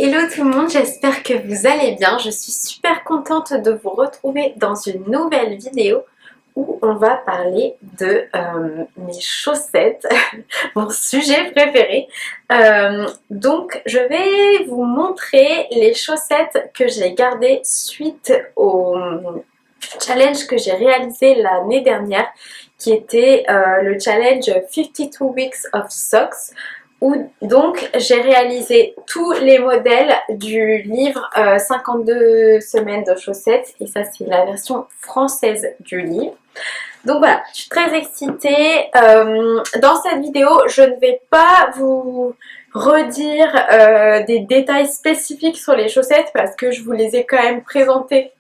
Hello tout le monde, j'espère que vous allez bien. Je suis super contente de vous retrouver dans une nouvelle vidéo où on va parler de mes chaussettes, mon sujet préféré. Donc je vais vous montrer les chaussettes que j'ai gardées suite au challenge que j'ai réalisé l'année dernière, qui était le challenge 52 Weeks of Socks, où donc j'ai réalisé tous les modèles du livre 52 semaines de chaussettes, et ça c'est la version française du livre. Donc voilà, je suis très excitée. Dans cette vidéo, je ne vais pas vous redire des détails spécifiques sur les chaussettes parce que je vous les ai quand même présentées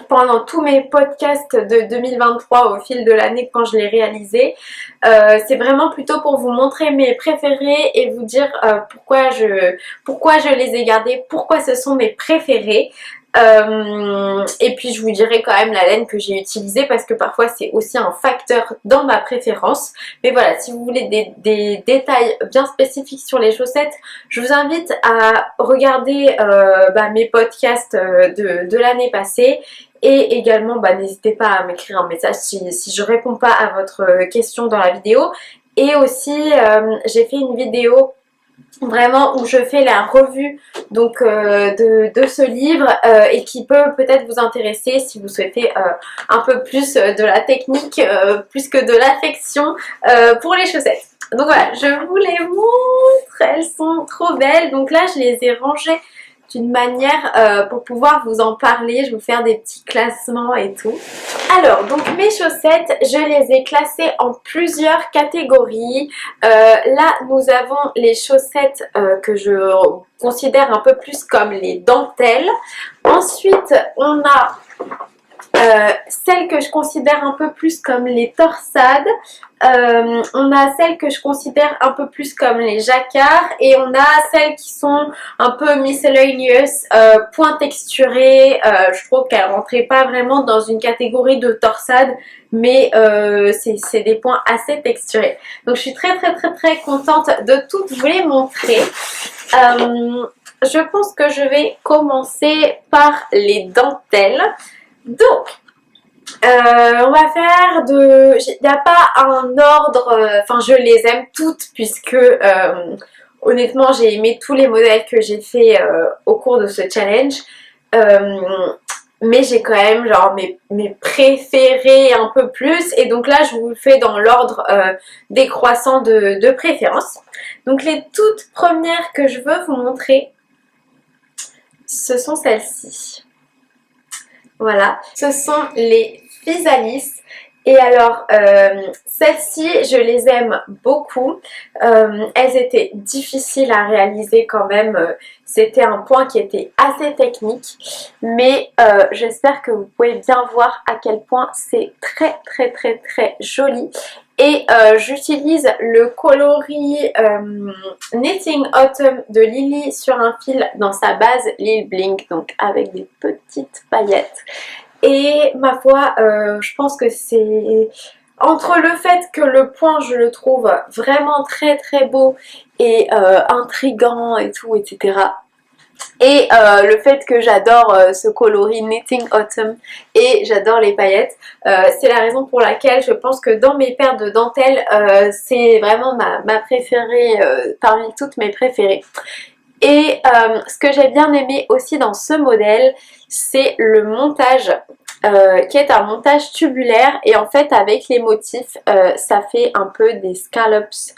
pendant tous mes podcasts de 2023 au fil de l'année quand je les réalisais. C'est vraiment plutôt pour vous montrer mes préférés et vous dire pourquoi je les ai gardés, pourquoi ce sont mes préférés. Et puis je vous dirai quand même la laine que j'ai utilisée parce que parfois c'est aussi un facteur dans ma préférence. Mais voilà, si vous voulez des détails bien spécifiques sur les chaussettes, je vous invite à regarder mes podcasts de l'année passée. Et également, n'hésitez pas à m'écrire un message si je réponds pas à votre question dans la vidéo. Et aussi, j'ai fait une vidéo vraiment où je fais la revue donc de ce livre et qui peut peut-être vous intéresser si vous souhaitez un peu plus de la technique plus que de l'affection pour les chaussettes. Donc voilà, je vous les montre, elles sont trop belles. Donc là je les ai rangées d'une manière pour pouvoir vous en parler. Je vais vous faire des petits classements et tout. Alors, donc mes chaussettes, je les ai classées en plusieurs catégories. Là, nous avons les chaussettes que je considère un peu plus comme les dentelles. Ensuite, on a celles que je considère un peu plus comme les torsades. On a celles que je considère un peu plus comme les jacquards, et on a celles qui sont un peu miscellaneous, point texturé. Je trouve qu'elles ne rentraient pas vraiment dans une catégorie de torsade, mais c'est des points assez texturés. Donc je suis très contente de toutes vous les montrer. Je pense que je vais commencer par les dentelles. Donc, on va faire il n'y a pas un ordre, enfin je les aime toutes puisque honnêtement j'ai aimé tous les modèles que j'ai fait au cours de ce challenge. Mais j'ai quand même genre mes préférés un peu plus, et donc là je vous le fais dans l'ordre décroissant de préférence. Donc les toutes premières que je veux vous montrer, ce sont celles-ci. Voilà, ce sont les Physalis. Et alors, celles-ci, je les aime beaucoup. Elles étaient difficiles à réaliser quand même. C'était un point qui était assez technique. Mais j'espère que vous pouvez bien voir à quel point c'est très joli. Et j'utilise le coloris Knitting Autumn de Lily sur un fil dans sa base Lily Blink, donc avec des petites paillettes. Et ma foi, je pense que c'est entre le fait que le point je le trouve vraiment très beau et intriguant et tout, etc. Et le fait que j'adore ce coloris Knitting Autumn et j'adore les paillettes, c'est la raison pour laquelle je pense que dans mes paires de dentelles, c'est vraiment ma préférée parmi toutes mes préférées. Et ce que j'ai bien aimé aussi dans ce modèle, c'est le montage qui est un montage tubulaire, et en fait avec les motifs ça fait un peu des scallops.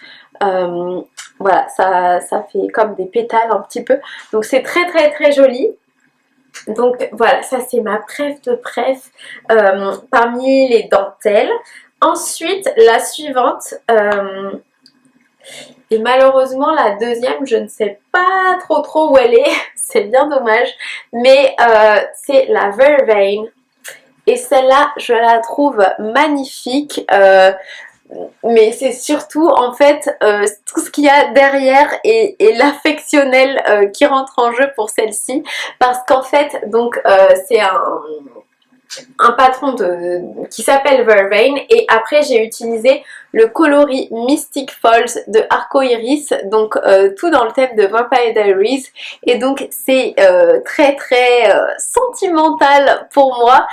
Voilà, ça fait comme des pétales un petit peu, donc c'est très joli. Donc voilà, ça c'est ma préf de préf parmi les dentelles. Ensuite la suivante, et malheureusement la deuxième je ne sais pas trop où elle est, c'est bien dommage, mais c'est la Vervain. Et celle-là, je la trouve magnifique, mais c'est surtout en fait tout ce qu'il y a derrière et l'affectionnel qui rentre en jeu pour celle-ci, parce qu'en fait donc c'est un patron qui s'appelle Vervain, et après j'ai utilisé le coloris Mystic Falls de Arco Iris, donc tout dans le thème de Vampire Diaries, et donc c'est très sentimental pour moi.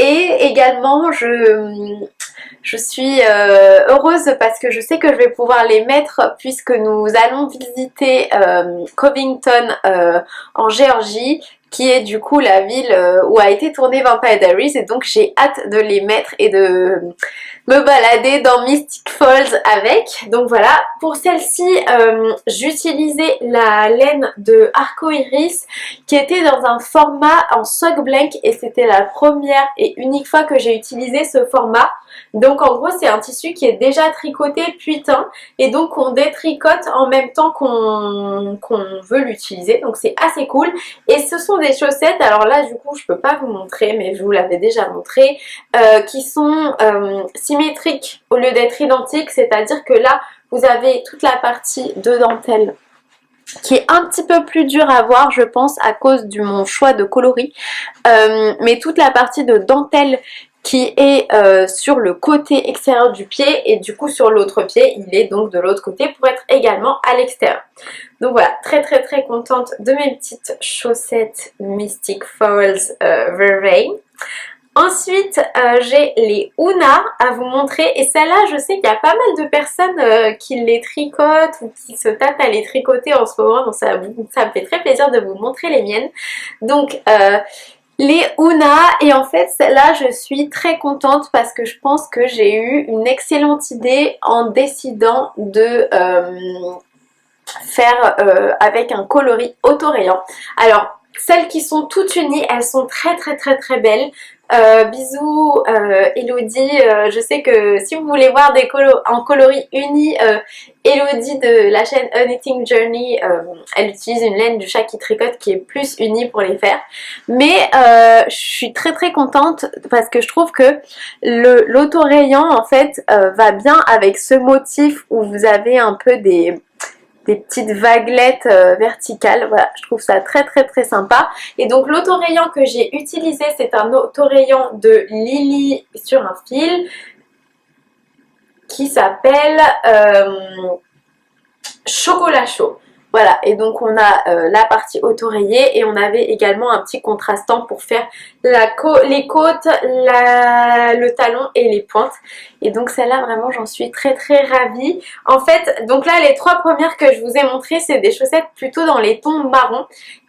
Et également je suis heureuse parce que je sais que je vais pouvoir les mettre puisque nous allons visiter Covington en Géorgie, qui est du coup la ville où a été tourné Vampire Diaries, et donc j'ai hâte de les mettre et de me balader dans Mystic Falls avec. Donc voilà, pour celle-ci j'utilisais la laine de Arco Iris qui était dans un format en sock blank, et c'était la première et unique fois que j'ai utilisé ce format. Donc en gros c'est un tissu qui est déjà tricoté puis teint, et donc on détricote en même temps qu'on veut l'utiliser, donc c'est assez cool. Et ce sont des chaussettes, alors là du coup je peux pas vous montrer mais je vous l'avais déjà montré, qui sont symétriques au lieu d'être identiques, c'est-à-dire que là vous avez toute la partie de dentelle qui est un petit peu plus dur à voir je pense à cause de mon choix de coloris, mais toute la partie de dentelle qui est sur le côté extérieur du pied, et du coup sur l'autre pied il est donc de l'autre côté pour être également à l'extérieur. Donc voilà, très contente de mes petites chaussettes Mystic Falls Vervain. Ensuite, j'ai les Oona à vous montrer, et celles-là, je sais qu'il y a pas mal de personnes qui les tricotent ou qui se tâtent à les tricoter en ce moment, donc ça me fait très plaisir de vous montrer les miennes. Donc, les Oona, et en fait celle-là je suis très contente parce que je pense que j'ai eu une excellente idée en décidant de faire avec un coloris autorayant. Alors celles qui sont toutes unies, elles sont très belles. Bisous Elodie, je sais que si vous voulez voir des en coloris unis, Elodie de la chaîne A Knitting Journey, elle utilise une laine du chat qui tricote qui est plus unie pour les faire. Mais je suis très contente parce que je trouve que l'autorayant en fait va bien avec ce motif où vous avez un peu des petites vaguelettes verticales. Voilà, je trouve ça très sympa. Et donc l'autorayant que j'ai utilisé, c'est un autorayant de Lily sur un fil qui s'appelle Chocolat chaud. Voilà, et donc on a la partie autorayée, et on avait également un petit contrastant pour faire les côtes, le talon et les pointes. Et donc celle-là vraiment j'en suis très ravie. En fait, donc là les trois premières que je vous ai montrées, c'est des chaussettes plutôt dans les tons marron.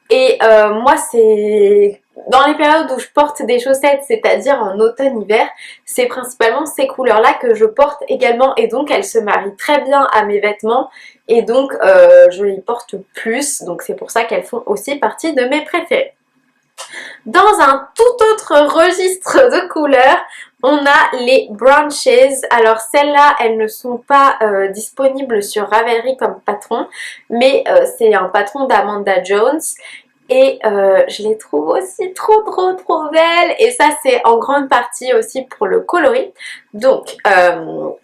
Et moi c'est dans les périodes où je porte des chaussettes, c'est-à-dire en automne-hiver, c'est principalement ces couleurs-là que je porte également, et donc elles se marient très bien à mes vêtements, et donc je les porte plus, donc c'est pour ça qu'elles font aussi partie de mes préférées. Dans un tout autre registre de couleurs, on a les Branches. Alors celles-là, elles ne sont pas disponibles sur Ravelry comme patron, mais c'est un patron d'Amanda Jones. Et je les trouve aussi trop belles, et ça c'est en grande partie aussi pour le coloris. Donc on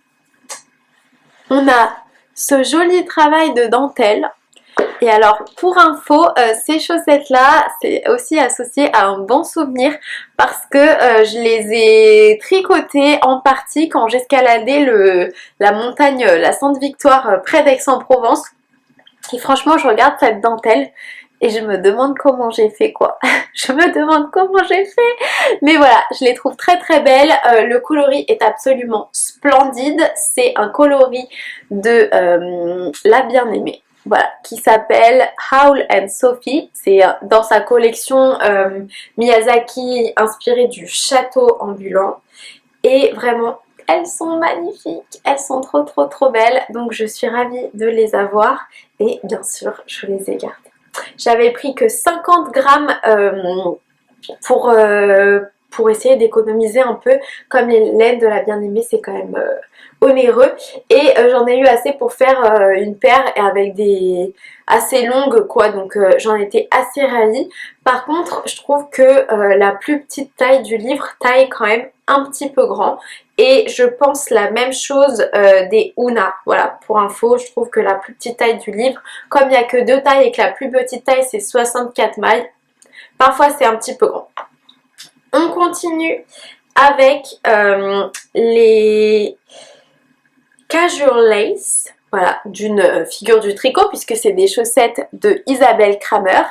a ce joli travail de dentelle. Et alors pour info, ces chaussettes là c'est aussi associé à un bon souvenir parce que je les ai tricotées en partie quand j'escaladais la montagne, la Sainte Victoire près d'Aix-en-Provence. Et franchement je regarde cette dentelle et je me demande comment j'ai fait quoi. Je me demande comment j'ai fait. Mais voilà, je les trouve très belles. Le coloris est absolument splendide. C'est un coloris de La Bien-Aimée. Voilà, qui s'appelle Howl and Sophie. C'est dans sa collection Miyazaki inspirée du château ambulant. Et vraiment, elles sont magnifiques. Elles sont trop belles. Donc je suis ravie de les avoir. Et bien sûr, je les ai gardées. J'avais pris que 50 grammes pour essayer d'économiser un peu, comme les laines de La Bien-Aimée c'est quand même onéreux, et j'en ai eu assez pour faire une paire et avec des assez longues quoi, donc j'en étais assez ravie. Par contre je trouve que la plus petite taille du livre taille quand même un petit peu grand, et je pense la même chose des Oona. Voilà, pour info, je trouve que la plus petite taille du livre, comme il n'y a que deux tailles et que la plus petite taille c'est 64 mailles, parfois c'est un petit peu grand. On continue avec les Casual Lace, voilà, d'une figure du tricot puisque c'est des chaussettes de Isabelle Kramer.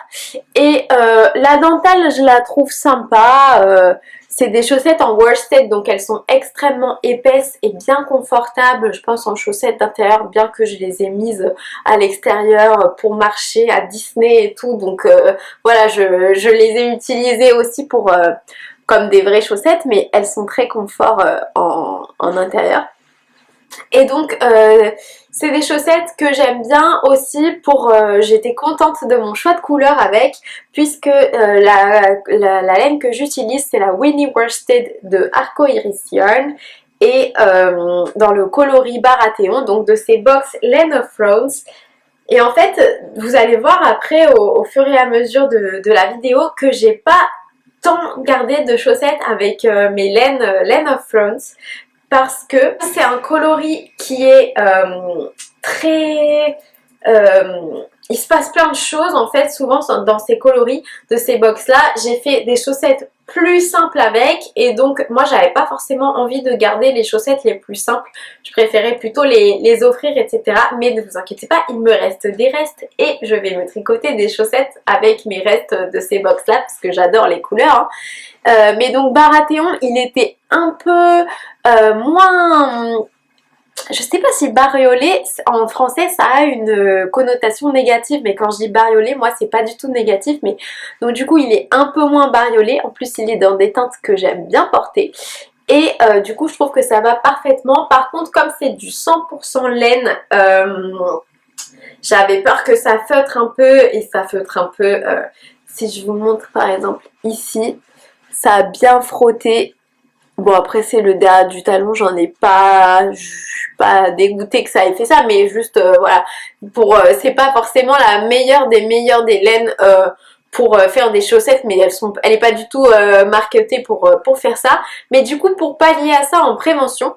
Et la dentelle, je la trouve sympa. C'est des chaussettes en worsted, donc elles sont extrêmement épaisses et bien confortables, je pense, en chaussettes d'intérieur, bien que je les ai mises à l'extérieur pour marcher à Disney et tout. Donc voilà, je les ai utilisées aussi pour comme des vraies chaussettes, mais elles sont très confort en intérieur. Et donc c'est des chaussettes que j'aime bien aussi pour j'étais contente de mon choix de couleur avec, puisque la laine que j'utilise c'est la Winnie Worsted de Arco Iris Yarn et dans le coloris Baratheon, donc de ces box Laine of Thrones. Et en fait vous allez voir après au fur et à mesure de la vidéo que j'ai pas tant gardé de chaussettes avec mes Laine of Thrones, parce que c'est un coloris qui est très... il se passe plein de choses en fait souvent dans ces coloris de ces box là. J'ai fait des chaussettes plus simples avec et donc moi j'avais pas forcément envie de garder les chaussettes les plus simples. Je préférais plutôt les offrir, etc. Mais ne vous inquiétez pas, il me reste des restes et je vais me tricoter des chaussettes avec mes restes de ces box là parce que j'adore les couleurs, hein. Mais donc Baratheon il était un peu moins... Je sais pas si bariolé en français ça a une connotation négative, mais quand je dis bariolé moi c'est pas du tout négatif, mais donc du coup il est un peu moins bariolé, en plus il est dans des teintes que j'aime bien porter et du coup je trouve que ça va parfaitement. Par contre comme c'est du 100% laine, j'avais peur que ça feutre un peu et ça feutre un peu. Si je vous montre par exemple ici, ça a bien frotté. Bon après c'est le derrière du talon, j'en ai pas, je suis pas dégoûtée que ça ait fait ça, mais juste voilà, pour c'est pas forcément la meilleure des laines pour faire des chaussettes, mais elle est pas du tout marketée pour faire ça. Mais du coup pour pallier à ça en prévention,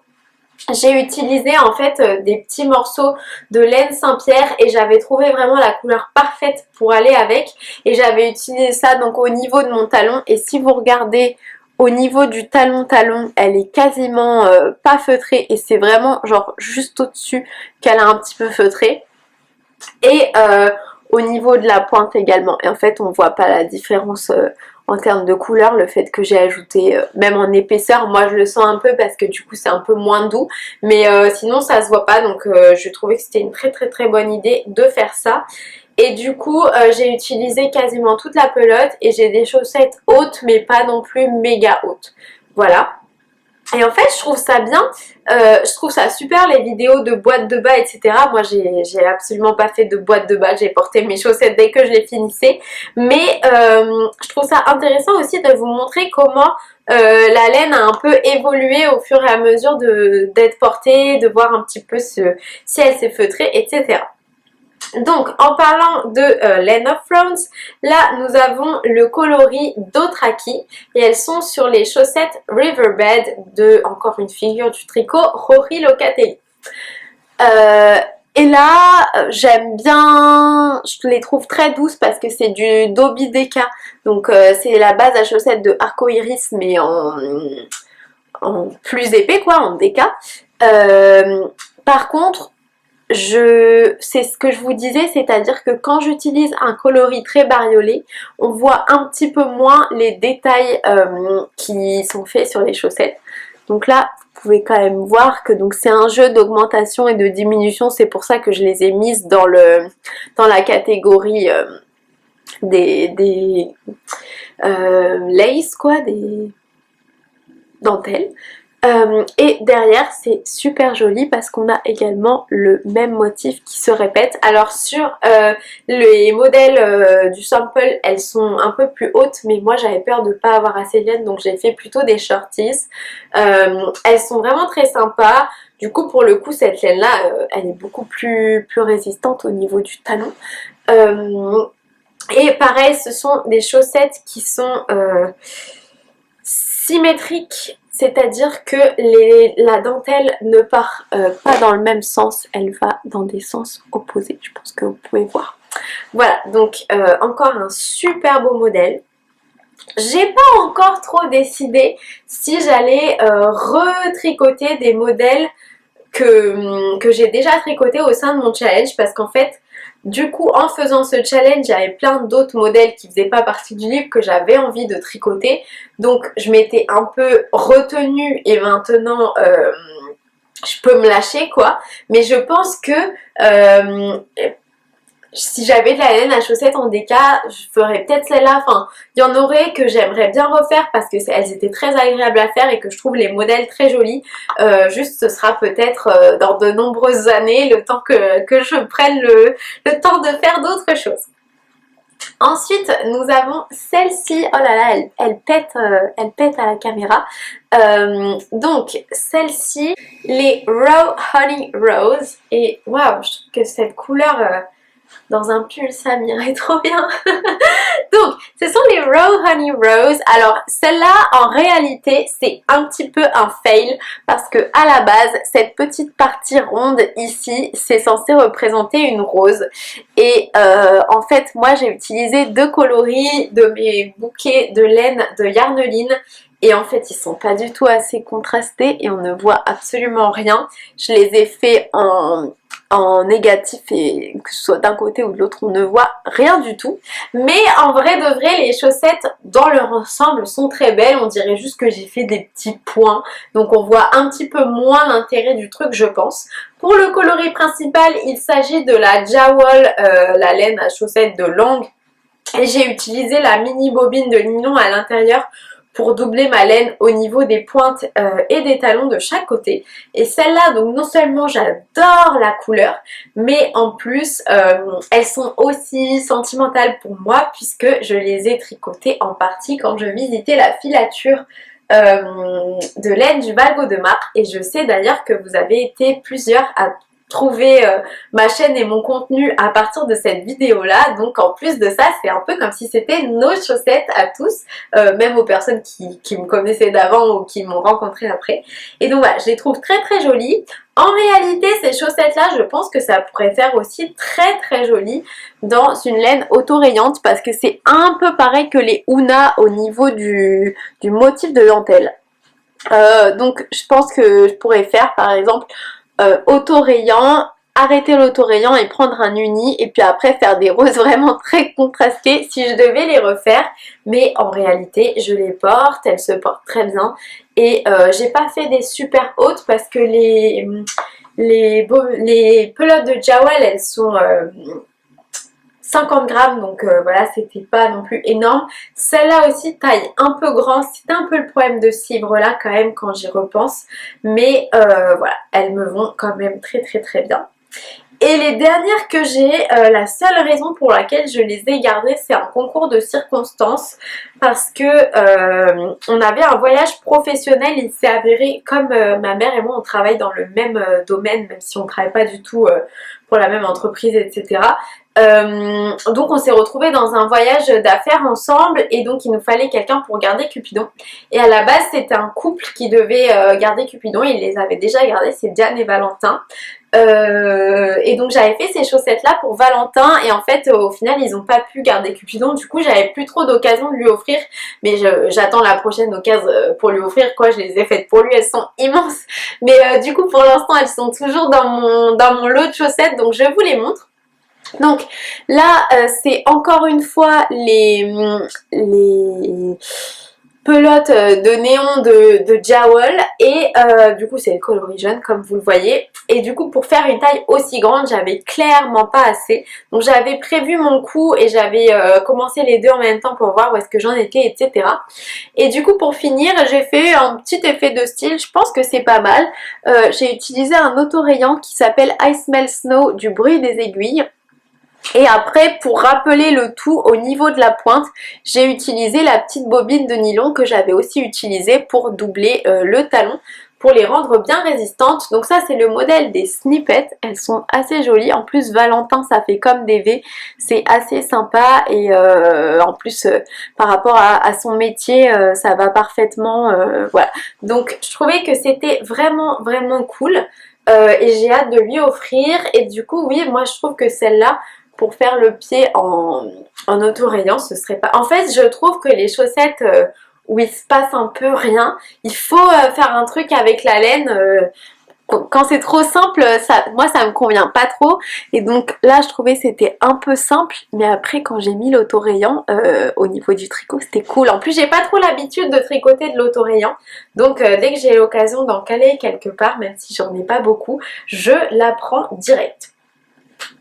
j'ai utilisé en fait des petits morceaux de laine Saint-Pierre et j'avais trouvé vraiment la couleur parfaite pour aller avec, et j'avais utilisé ça donc au niveau de mon talon. Et si vous regardez au niveau du talon, elle est quasiment pas feutrée et c'est vraiment genre juste au-dessus qu'elle a un petit peu feutré. Et au niveau de la pointe également. Et en fait on voit pas la différence en termes de couleur, le fait que j'ai ajouté même en épaisseur, moi je le sens un peu parce que du coup c'est un peu moins doux, mais sinon ça se voit pas, donc je trouvais que c'était une très bonne idée de faire ça. Et du coup j'ai utilisé quasiment toute la pelote et j'ai des chaussettes hautes mais pas non plus méga hautes, voilà. Et en fait je trouve ça bien, je trouve ça super les vidéos de boîtes de bas, etc. Moi j'ai absolument pas fait de boîte de bas, j'ai porté mes chaussettes dès que je les finissais. Mais je trouve ça intéressant aussi de vous montrer comment la laine a un peu évolué au fur et à mesure d'être portée, de voir un petit peu si elle s'est feutrée, etc. Donc en parlant de Laine of Thrones, là nous avons le coloris Dothraki et elles sont sur les chaussettes Riverbed de, encore une figure du tricot, Rory Locatelli. Et là j'aime bien, je les trouve très douces parce que c'est du Dobby Deka, donc c'est la base à chaussettes de Arco Iris mais en plus épais quoi, en Deka. Par contre c'est ce que je vous disais, c'est-à-dire que quand j'utilise un coloris très bariolé, on voit un petit peu moins les détails qui sont faits sur les chaussettes. Donc là, vous pouvez quand même voir que c'est un jeu d'augmentation et de diminution, c'est pour ça que je les ai mises dans la catégorie des lace quoi, des dentelles. Et derrière c'est super joli parce qu'on a également le même motif qui se répète. Alors sur les modèles du sample elles sont un peu plus hautes, mais moi j'avais peur de ne pas avoir assez de laine donc j'ai fait plutôt des shorties. Elles sont vraiment très sympas. Du coup pour le coup cette laine là elle est beaucoup plus résistante au niveau du talon. Et pareil ce sont des chaussettes qui sont symétriques. C'est-à-dire que la dentelle ne part pas dans le même sens, elle va dans des sens opposés, je pense que vous pouvez voir. Voilà, donc encore un super beau modèle. J'ai pas encore trop décidé si j'allais retricoter des modèles que j'ai déjà tricotés au sein de mon challenge, parce qu'en fait, du coup, en faisant ce challenge, j'avais plein d'autres modèles qui faisaient pas partie du livre que j'avais envie de tricoter. Donc, je m'étais un peu retenue et maintenant, je peux me lâcher quoi. Mais je pense que si j'avais de la laine à chaussettes en déca, je ferais peut-être celle-là. Enfin, il y en aurait que j'aimerais bien refaire parce que elles étaient très agréables à faire et que je trouve les modèles très jolis. Juste, ce sera peut-être dans de nombreuses années, le temps que je prenne le temps de faire d'autres choses. Ensuite, nous avons celle-ci. Oh là là, elle pète à la caméra. Donc, celle-ci, les Raw Honey Rose. Et waouh, je trouve que cette couleur dans un pull, ça m'irait trop bien. Donc, ce sont les Raw Honey Rose. Alors, celle-là, en réalité, c'est un petit peu un fail parce que à la base, cette petite partie ronde ici, c'est censé représenter une rose. Et en fait, moi, j'ai utilisé deux coloris de mes bouquets de laine de Yarneline. Et en fait, ils sont pas du tout assez contrastés et on ne voit absolument rien. Je les ai fait en négatif et que ce soit d'un côté ou de l'autre, on ne voit rien du tout. Mais en vrai de vrai, les chaussettes dans leur ensemble sont très belles. On dirait juste que j'ai fait des petits points. Donc on voit un petit peu moins l'intérêt du truc, je pense. Pour le coloris principal, il s'agit de la Jawol, la laine à chaussettes de langue. Et j'ai utilisé la mini bobine de nylon à l'intérieur pour doubler ma laine au niveau des pointes et des talons de chaque côté. Et celle-là, donc non seulement j'adore la couleur, mais en plus elles sont aussi sentimentales pour moi puisque je les ai tricotées en partie quand je visitais la filature de laine du Valgo de Mar. Et je sais d'ailleurs que vous avez été plusieurs à trouver ma chaîne et mon contenu à partir de cette vidéo là, donc en plus de ça c'est un peu comme si c'était nos chaussettes à tous, même aux personnes qui me connaissaient d'avant ou qui m'ont rencontré après. Et donc voilà, je les trouve très très jolies. En réalité, ces chaussettes là, je pense que ça pourrait faire aussi très très joli dans une laine auto-rayante parce que c'est un peu pareil que les Oona au niveau du motif de dentelle. Donc je pense que je pourrais faire par exemple auto-rayant, arrêter l'auto-rayant et prendre un uni et puis après faire des roses vraiment très contrastées si je devais les refaire. Mais en réalité je les porte, elles se portent très bien et j'ai pas fait des super hautes parce que les pelotes de Jawol elles sont 50 grammes, donc voilà, c'était pas non plus énorme. Celle-là aussi, taille un peu grand, c'est un peu le problème de ce livre-là quand même quand j'y repense. Mais voilà, elles me vont quand même très très très bien. Et les dernières que j'ai, la seule raison pour laquelle je les ai gardées, c'est un concours de circonstances parce que on avait un voyage professionnel. Il s'est avéré, comme ma mère et moi on travaille dans le même domaine, même si on ne travaille pas du tout pour la même entreprise, etc. Donc on s'est retrouvés dans un voyage d'affaires ensemble et donc il nous fallait quelqu'un pour garder Cupidon. Et à la base c'était un couple qui devait garder Cupidon, ils les avaient déjà gardés, c'est Diane et Valentin. Et donc j'avais fait ces chaussettes là pour Valentin et en fait au final ils n'ont pas pu garder Cupidon, du coup j'avais plus trop d'occasion de lui offrir, mais j'attends la prochaine occasion pour lui offrir quoi, je les ai faites pour lui, elles sont immenses, mais du coup pour l'instant elles sont toujours dans mon lot de chaussettes, donc je vous les montre. Donc là c'est encore une fois les pelote de néon de Jawol et du coup c'est le coloris jaune comme vous le voyez et du coup pour faire une taille aussi grande j'avais clairement pas assez, donc j'avais prévu mon coup et j'avais commencé les deux en même temps pour voir où est-ce que j'en étais, etc. Et du coup pour finir j'ai fait un petit effet de style, je pense que c'est pas mal. J'ai utilisé un autorayant qui s'appelle I Smell Snow du bruit des aiguilles. Et après, pour rappeler le tout au niveau de la pointe, j'ai utilisé la petite bobine de nylon que j'avais aussi utilisée pour doubler le talon, pour les rendre bien résistantes. Donc ça c'est le modèle des snippets, elles sont assez jolies. En plus Valentin ça fait comme des V, c'est assez sympa et en plus par rapport à son métier ça va parfaitement, voilà. Donc je trouvais que c'était vraiment vraiment cool et j'ai hâte de lui offrir. Et du coup oui, moi je trouve que celle-là, pour faire le pied en autorayant, ce serait pas... En fait, je trouve que les chaussettes où il se passe un peu rien, il faut faire un truc avec la laine. Quand c'est trop simple, moi ça me convient pas trop. Et donc là je trouvais c'était un peu simple. Mais après quand j'ai mis l'autorayant au niveau du tricot, c'était cool. En plus j'ai pas trop l'habitude de tricoter de l'autorayant. Donc dès que j'ai l'occasion d'en caler quelque part, même si j'en ai pas beaucoup, je la prends direct.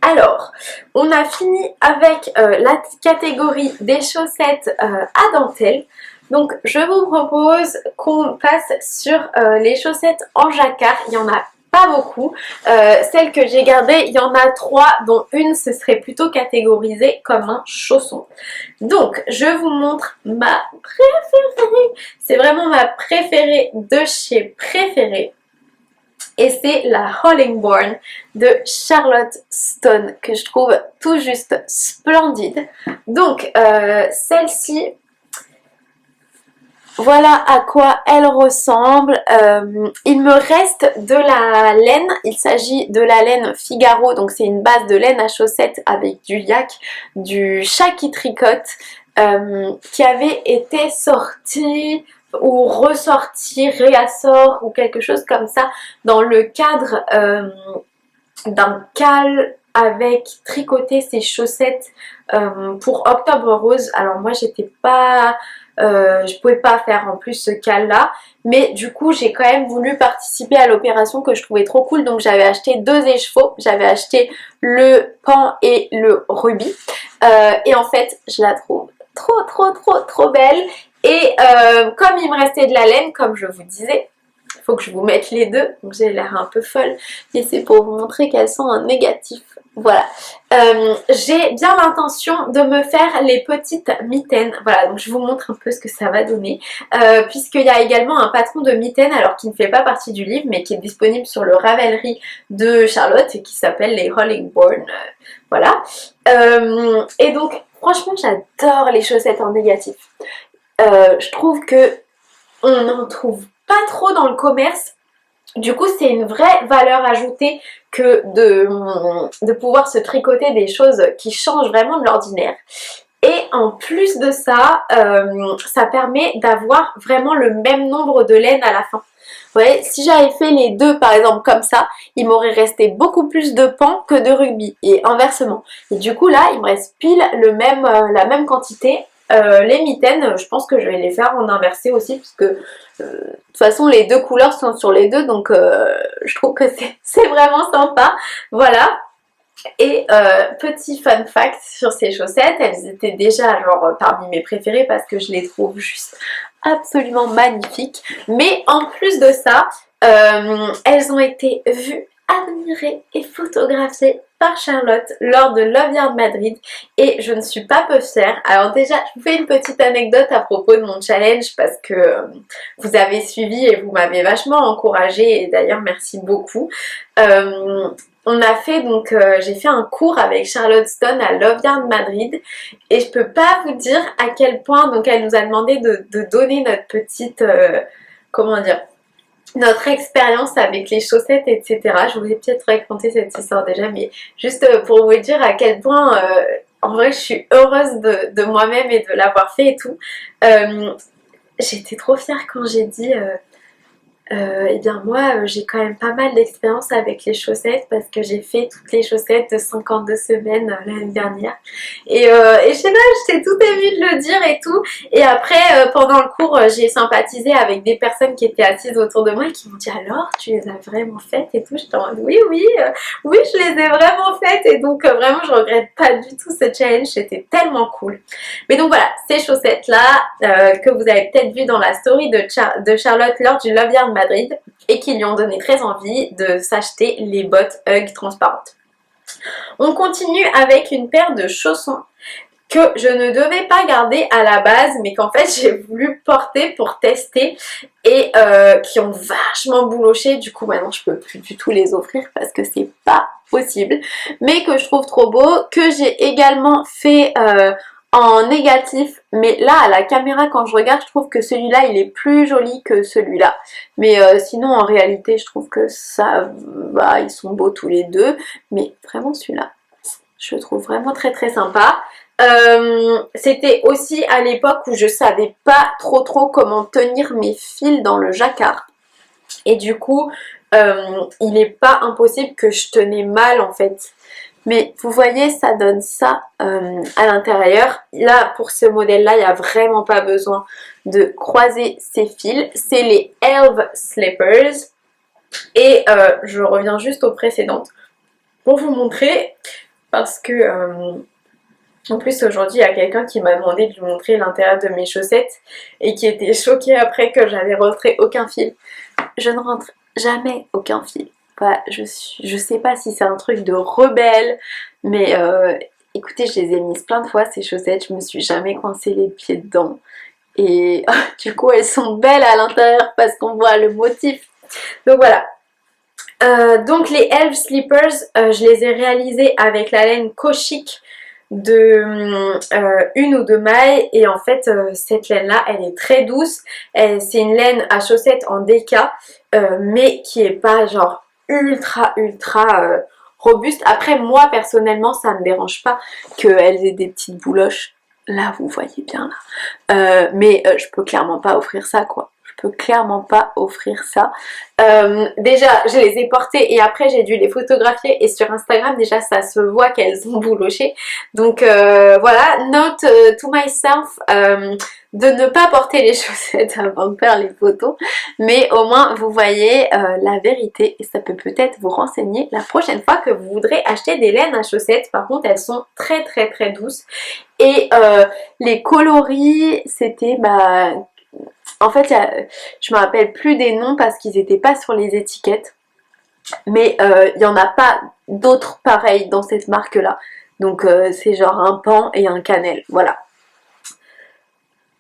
Alors, on a fini avec la catégorie des chaussettes à dentelle. Donc je vous propose qu'on passe sur les chaussettes en jacquard. Il y en a pas beaucoup. Celles que j'ai gardées, il y en a 3, dont une ce serait plutôt catégorisée comme un chausson. Donc je vous montre ma préférée. C'est vraiment ma préférée de chez Préférée. Et c'est la Hollingbourne de Charlotte Stone que je trouve tout juste splendide. Donc celle-ci, voilà à quoi elle ressemble. Il me reste de la laine. Il s'agit de la laine Figaro. Donc c'est une base de laine à chaussettes avec du yak, du chat qui tricote qui avait été sorti ou ressorti, réassort ou quelque chose comme ça dans le cadre d'un cal avec tricoter ses chaussettes pour Octobre Rose. Alors moi j'étais pas... je pouvais pas faire en plus ce cal là, mais du coup j'ai quand même voulu participer à l'opération que je trouvais trop cool. Donc j'avais acheté 2 écheveaux, j'avais acheté le pan et le rubis et en fait je la trouve trop belle. Et comme il me restait de la laine, comme je vous disais, il faut que je vous mette les deux, donc j'ai l'air un peu folle, mais c'est pour vous montrer qu'elles sont en négatif. Voilà, j'ai bien l'intention de me faire les petites mitaines. Voilà, donc je vous montre un peu ce que ça va donner, puisqu'il y a également un patron de mitaines, alors qui ne fait pas partie du livre, mais qui est disponible sur le Ravelry de Charlotte et qui s'appelle les Hollingbourne. Voilà, et donc franchement j'adore les chaussettes en négatif. Je trouve que on n'en trouve pas trop dans le commerce. Du coup c'est une vraie valeur ajoutée que de pouvoir se tricoter des choses qui changent vraiment de l'ordinaire. Et en plus de ça, ça permet d'avoir vraiment le même nombre de laines à la fin. Vous voyez, si j'avais fait les deux par exemple comme ça, il m'aurait resté beaucoup plus de pan que de rugby et inversement. Et du coup là, il me reste pile la même quantité. Les mitaines, je pense que je vais les faire en inversé aussi puisque de toute façon les deux couleurs sont sur les deux, donc je trouve que c'est vraiment sympa. Voilà. Et petit fun fact sur ces chaussettes, elles étaient déjà genre parmi mes préférées parce que je les trouve juste absolument magnifiques. Mais en plus de ça, elles ont été vues, admirées et photographiées par Charlotte lors de Love Yard Madrid et je ne suis pas peu fière. Alors déjà, je vous fais une petite anecdote à propos de mon challenge parce que vous avez suivi et vous m'avez vachement encouragée et d'ailleurs merci beaucoup. On a fait donc, j'ai fait un cours avec Charlotte Stone à Love Yard Madrid et je peux pas vous dire à quel point, donc elle nous a demandé de donner notre petite, comment dire, notre expérience avec les chaussettes, etc. Je vous ai peut-être raconté cette histoire déjà, mais juste pour vous dire à quel point, en vrai, je suis heureuse de moi-même et de l'avoir fait et tout. J'étais trop fière quand j'ai dit... eh bien moi j'ai quand même pas mal d'expérience avec les chaussettes parce que j'ai fait toutes les chaussettes de 52 semaines l'année dernière et je sais pas, j'étais tout émue de le dire et tout et après pendant le cours j'ai sympathisé avec des personnes qui étaient assises autour de moi et qui m'ont dit alors tu les as vraiment faites et tout, j'étais en mode oui je les ai vraiment faites et donc vraiment je regrette pas du tout ce challenge, c'était tellement cool. Mais donc voilà, ces chaussettes là que vous avez peut-être vu dans la story de Charlotte lors du Love Yard Madrid et qui lui ont donné très envie de s'acheter les bottes Hug transparentes. On continue avec une paire de chaussons que je ne devais pas garder à la base mais qu'en fait j'ai voulu porter pour tester et qui ont vachement bouloché. Du coup maintenant je peux plus du tout les offrir parce que c'est pas possible, mais que je trouve trop beau, que j'ai également fait en négatif, mais là à la caméra quand je regarde je trouve que celui-là il est plus joli que celui-là, mais sinon en réalité je trouve que ça va, ils sont beaux tous les deux, mais vraiment celui-là Je trouve vraiment très très sympa. C'était aussi à l'époque où je savais pas trop comment tenir mes fils dans le jacquard. Et du coup, il n'est pas impossible que je tenais mal en fait. Mais vous voyez, ça donne ça à l'intérieur. Là, pour ce modèle-là, il n'y a vraiment pas besoin de croiser ces fils. C'est les Elve Slippers. Et je reviens juste aux précédentes pour vous montrer. Parce que, en plus, aujourd'hui, il y a quelqu'un qui m'a demandé de lui montrer l'intérieur de mes chaussettes. Et qui était choqué après que j'avais rentré aucun fil. Je ne rentre jamais aucun fil. Voilà, je sais pas si c'est un truc de rebelle, mais écoutez, je les ai mises plein de fois ces chaussettes, je me suis jamais coincé les pieds dedans. Et du coup, elles sont belles à l'intérieur parce qu'on voit le motif. Donc voilà. Donc les Elf Slippers, je les ai réalisées avec la laine Koshik de une ou deux mailles, et en fait cette laine là elle est très douce, c'est une laine à chaussettes en déca mais qui est pas genre ultra robuste. Après moi personnellement ça me dérange pas qu'elles aient des petites bouloches, là vous voyez bien là, mais je peux clairement pas offrir ça quoi. Je peux clairement pas offrir ça. Déjà je les ai portées et après j'ai dû les photographier, et sur Instagram déjà ça se voit qu'elles ont bouloché. Donc voilà, note to myself de ne pas porter les chaussettes avant de faire les photos, mais au moins vous voyez la vérité, et ça peut peut-être vous renseigner la prochaine fois que vous voudrez acheter des laines à chaussettes. Par contre elles sont très douces, et les coloris c'était en fait je me rappelle plus des noms parce qu'ils n'étaient pas sur les étiquettes, mais il n'y en a pas d'autres pareils dans cette marque là, donc c'est genre un pan et un cannelle, voilà.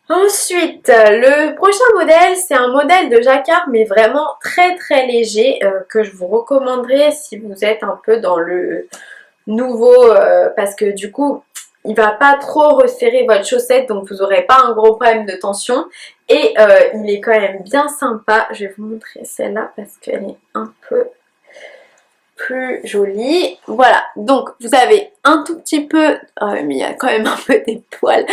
Ensuite, le prochain modèle, c'est un modèle de jacquard mais vraiment très léger, que je vous recommanderais si vous êtes un peu dans le nouveau, parce que du coup il va pas trop resserrer votre chaussette, donc vous n'aurez pas un gros problème de tension, et il est quand même bien sympa. Je vais vous montrer celle-là parce qu'elle est un peu plus jolie. Voilà, donc vous avez un tout petit peu, mais il y a quand même un peu des poils.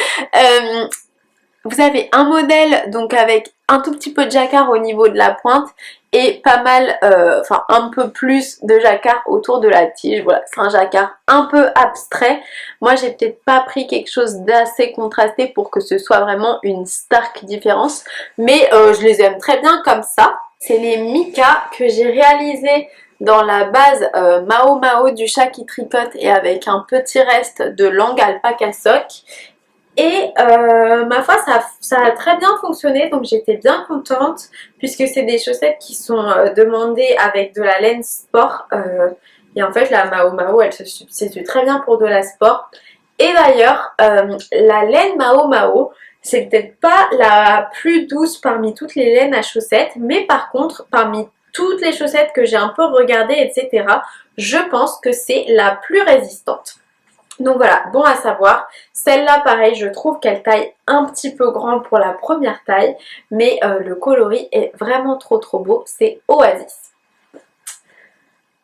Vous avez un modèle donc avec un tout petit peu de jacquard au niveau de la pointe et pas mal, enfin un peu plus de jacquard autour de la tige. Voilà, c'est un jacquard un peu abstrait. Moi j'ai peut-être pas pris quelque chose d'assez contrasté pour que ce soit vraiment une stark différence, mais je les aime très bien comme ça. C'est les Mika que j'ai réalisé dans la base Mao Mao du chat qui tricote, et avec un petit reste de langue alpaca sock. Et ma foi ça a très bien fonctionné, donc j'étais bien contente puisque c'est des chaussettes qui sont demandées avec de la laine sport, et en fait la Mao Mao elle se substitue très bien pour de la sport. Et d'ailleurs la laine Mao Mao c'est peut-être pas la plus douce parmi toutes les laines à chaussettes, mais par contre parmi toutes les chaussettes que j'ai un peu regardées etc, je pense que c'est la plus résistante. Donc voilà, bon à savoir. Celle-là pareil, je trouve qu'elle taille un petit peu grand pour la première taille, mais le coloris est vraiment trop beau, c'est Oasis.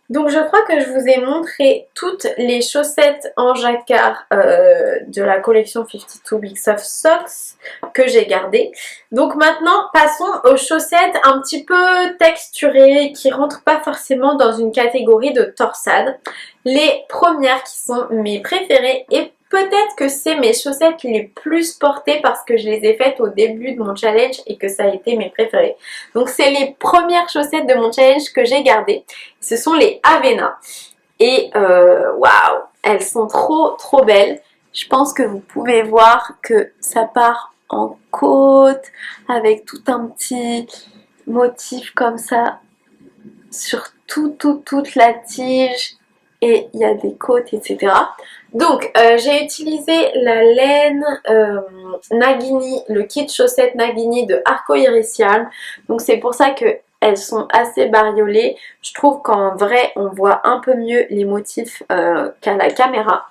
Donc je crois que je vous ai montré toutes les chaussettes en jacquard de la collection 52 Big Soft Socks que j'ai gardées. Donc maintenant passons aux chaussettes un petit peu texturées qui rentrent pas forcément dans une catégorie de torsade. Les premières qui sont mes préférées, et peut-être que c'est mes chaussettes les plus portées parce que je les ai faites au début de mon challenge et que ça a été mes préférées. Donc c'est les premières chaussettes de mon challenge que j'ai gardées. Ce sont les Avena. Et waouh, elles sont trop belles. Je pense que vous pouvez voir que ça part en côte avec tout un petit motif comme ça sur toute la tige. Et il y a des côtes etc. Donc j'ai utilisé la laine Nagini, le kit chaussette Nagini de Arco Iris Yarn. Donc c'est pour ça que elles sont assez bariolées. Je trouve qu'en vrai on voit un peu mieux les motifs qu'à la caméra.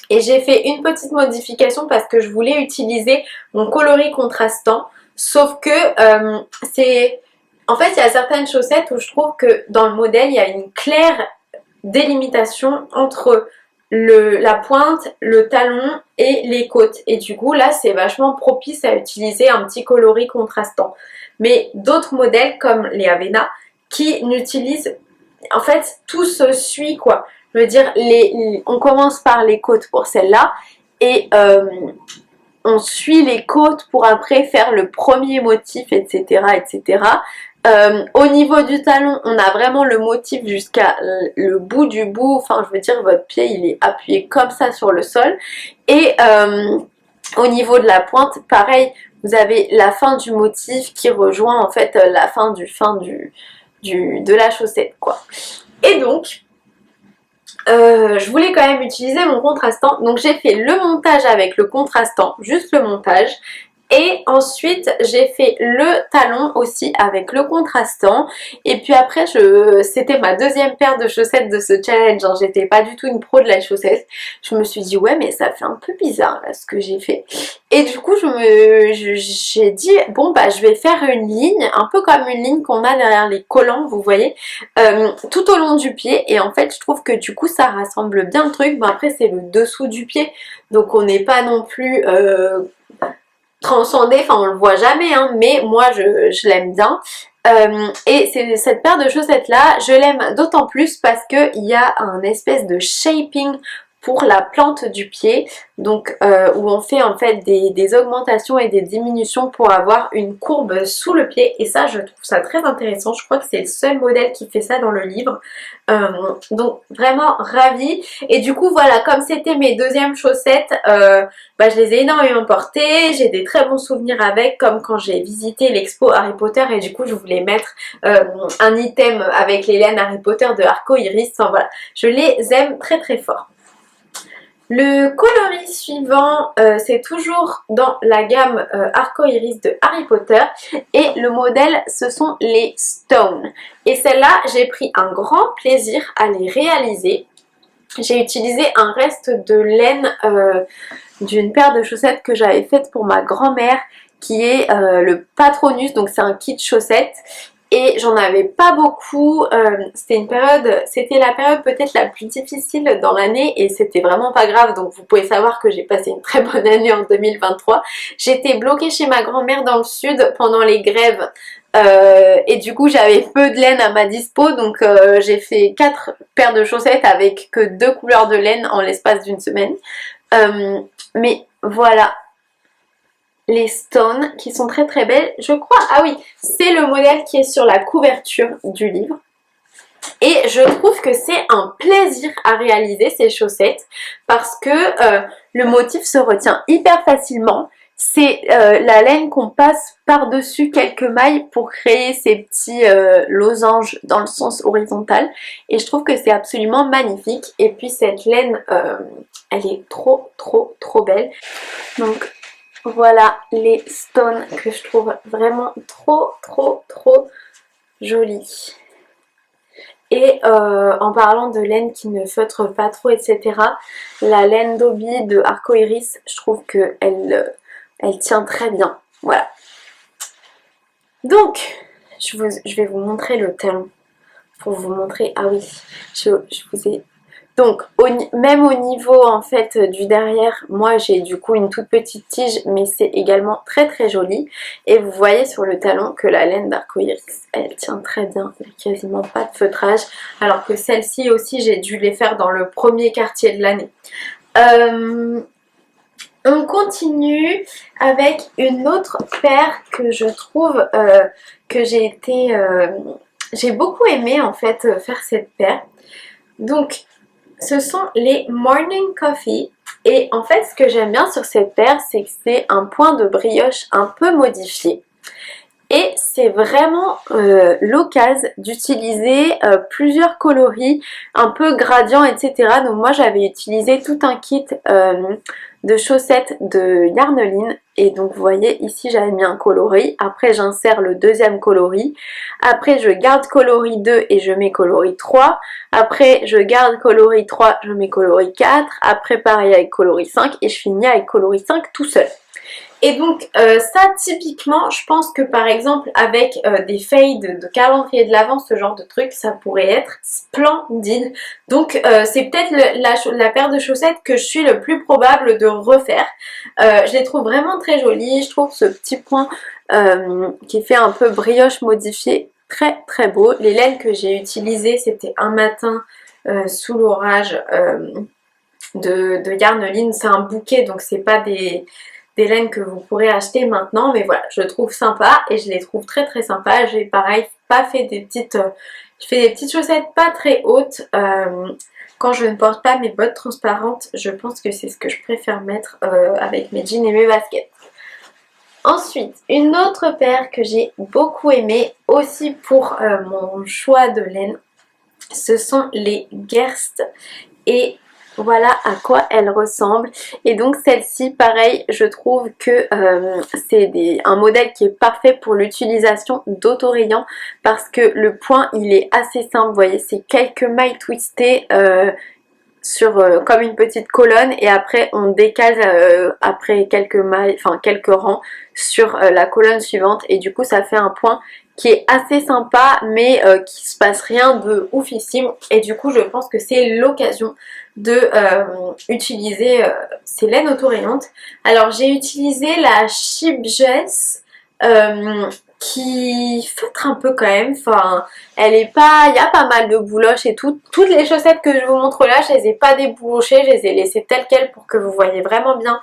Et j'ai fait une petite modification parce que je voulais utiliser mon coloris contrastant. Sauf que c'est... En fait il y a certaines chaussettes où je trouve que dans le modèle il y a une claire délimitation entre la pointe, le talon et les côtes. Et du coup là c'est vachement propice à utiliser un petit coloris contrastant. Mais d'autres modèles comme les Avena qui n'utilisent, en fait tout se suit quoi. Je veux dire, on commence par les côtes pour celle-là et on suit les côtes pour après faire le premier motif, etc. etc. Au niveau du talon, on a vraiment le motif jusqu'à le bout du bout, enfin je veux dire votre pied il est appuyé comme ça sur le sol. Et au niveau de la pointe, pareil, vous avez la fin du motif qui rejoint en fait la fin de la chaussette quoi. Et donc, je voulais quand même utiliser mon contrastant, donc j'ai fait le montage avec le contrastant, juste le montage. Et ensuite j'ai fait le talon aussi avec le contrastant. Et puis après c'était ma deuxième paire de chaussettes de ce challenge, hein. J'étais pas du tout une pro de la chaussette. Je me suis dit ouais mais ça fait un peu bizarre là ce que j'ai fait. Et du coup j'ai dit bon bah je vais faire une ligne, un peu comme une ligne qu'on a derrière les collants vous voyez, tout au long du pied. Et en fait je trouve que du coup ça rassemble bien le truc. Bon après c'est le dessous du pied donc on n'est pas non plus transcendé, enfin on le voit jamais hein, mais moi je l'aime bien. Et cette paire de chaussettes là je l'aime d'autant plus parce que il y a un espèce de shaping pour la plante du pied, donc où on fait en fait des augmentations et des diminutions pour avoir une courbe sous le pied. Et ça je trouve ça très intéressant, je crois que c'est le seul modèle qui fait ça dans le livre. Donc vraiment ravie. Et du coup voilà, comme c'était mes deuxièmes chaussettes, bah, je les ai énormément portées, j'ai des très bons souvenirs avec, comme quand j'ai visité l'expo Harry Potter et du coup je voulais mettre un item avec les laines Harry Potter de Arco Iris. Enfin voilà, je les aime très très fort. Le coloris suivant, c'est toujours dans la gamme Arco Iris de Harry Potter et le modèle ce sont les Stone. Et celle-là j'ai pris un grand plaisir à les réaliser. J'ai utilisé un reste de laine d'une paire de chaussettes que j'avais faite pour ma grand-mère qui est le Patronus, donc c'est un kit chaussettes. Et j'en avais pas beaucoup, c'était la période peut-être la plus difficile dans l'année et c'était vraiment pas grave, donc vous pouvez savoir que j'ai passé une très bonne année en 2023. J'étais bloquée chez ma grand-mère dans le sud pendant les grèves et du coup j'avais peu de laine à ma dispo, donc j'ai fait 4 paires de chaussettes avec que 2 couleurs de laine en l'espace d'une semaine. Mais voilà, les Stone qui sont très très belles, je crois. Ah oui, c'est le modèle qui est sur la couverture du livre. Et je trouve que c'est un plaisir à réaliser ces chaussettes parce que le motif se retient hyper facilement. C'est la laine qu'on passe par-dessus quelques mailles pour créer ces petits losanges dans le sens horizontal. Et je trouve que c'est absolument magnifique. Et puis cette laine, elle est trop trop trop belle. Donc voilà les Stone que je trouve vraiment trop trop trop jolies. Et en parlant de laine qui ne feutre pas trop etc, la laine Dobby de Arco Iris, je trouve qu'elle elle tient très bien. Voilà. Donc je vais vous montrer le talon pour vous montrer. Ah oui, je vous ai... Donc même au niveau en fait du derrière, moi j'ai du coup une toute petite tige mais c'est également très très joli. Et vous voyez sur le talon que la laine d'Arco Iris elle tient très bien, il n'y a quasiment pas de feutrage. Alors que celle-ci aussi j'ai dû les faire dans le premier quartier de l'année. On continue avec une autre paire que je trouve que j'ai beaucoup aimé en fait faire cette paire. Donc ce sont les Morning Coffee et en fait ce que j'aime bien sur cette paire c'est que c'est un point de brioche un peu modifié et c'est vraiment l'occasion d'utiliser plusieurs coloris un peu gradients etc. Donc moi j'avais utilisé tout un kit de chaussettes de Yarneline et donc vous voyez ici j'avais mis un coloris, après j'insère le deuxième coloris, après je garde coloris 2 et je mets coloris 3, après je garde coloris 3, je mets coloris 4, après pareil avec coloris 5 et je finis avec coloris 5 tout seul. Et donc ça typiquement je pense que par exemple avec des fades de calendrier de l'avent, ce genre de truc, ça pourrait être splendide. Donc c'est peut-être la paire de chaussettes que je suis le plus probable de refaire. Je les trouve vraiment très jolies, je trouve ce petit point qui fait un peu brioche modifié très très beau. Les laines que j'ai utilisées, c'était un matin sous l'orage de Yarneline. C'est un bouquet, donc c'est pas des laines que vous pourrez acheter maintenant, mais voilà, je trouve sympa et je les trouve très très sympas. J'ai pareil pas fait des petites je fais des petites chaussettes pas très hautes quand je ne porte pas mes bottes transparentes. Je pense que c'est ce que je préfère mettre avec mes jeans et mes baskets. Ensuite, une autre paire que j'ai beaucoup aimée aussi pour mon choix de laine, ce sont les Gerst, et voilà à quoi elles ressemblent. Et donc celle-ci, pareil, je trouve que c'est un modèle qui est parfait pour l'utilisation d'autorayants parce que le point il est assez simple, vous voyez, c'est quelques mailles twistées sur comme une petite colonne, et après on décale après quelques mailles, enfin quelques rangs sur la colonne suivante, et du coup ça fait un point qui est assez sympa mais qui se passe rien de oufissime, et du coup je pense que c'est l'occasion de utiliser ces laines autorayantes. Alors j'ai utilisé la Sheep Jess qui feutre un peu quand même, enfin elle est pas, il y a pas mal de bouloches et tout. Toutes les chaussettes que je vous montre là, je les ai pas déboulochées, je les ai laissées telles quelles pour que vous voyez vraiment bien.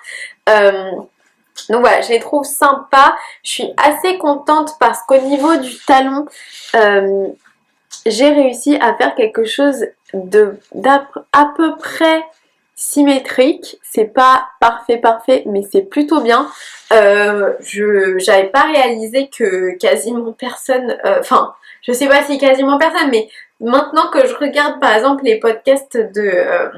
Donc voilà, je les trouve sympas. Je suis assez contente parce qu'au niveau du talon, j'ai réussi à faire quelque chose d'à peu près symétrique. C'est pas parfait, mais c'est plutôt bien. J'avais pas réalisé que quasiment personne, enfin, je sais pas si quasiment personne, mais maintenant que je regarde par exemple les podcasts de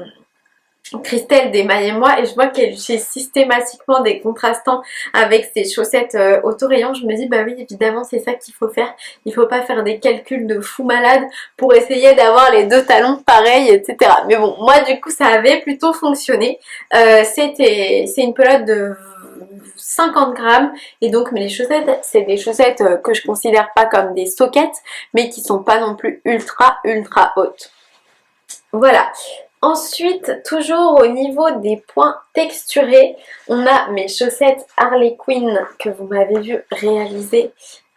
Christelle d'Emaille et moi, et je vois qu'elle utilise systématiquement des contrastants avec ses chaussettes autorayants, je me dis bah oui, évidemment c'est ça qu'il faut faire. Il faut pas faire des calculs de fou malade pour essayer d'avoir les deux talons pareils, etc. Mais bon, moi du coup ça avait plutôt fonctionné. C'est une pelote de 50 grammes, et donc mais les chaussettes, c'est des chaussettes que je considère pas comme des soquettes, mais qui sont pas non plus ultra hautes. Voilà. Ensuite, toujours au niveau des points texturés, on a mes chaussettes Harley Quinn que vous m'avez vu réaliser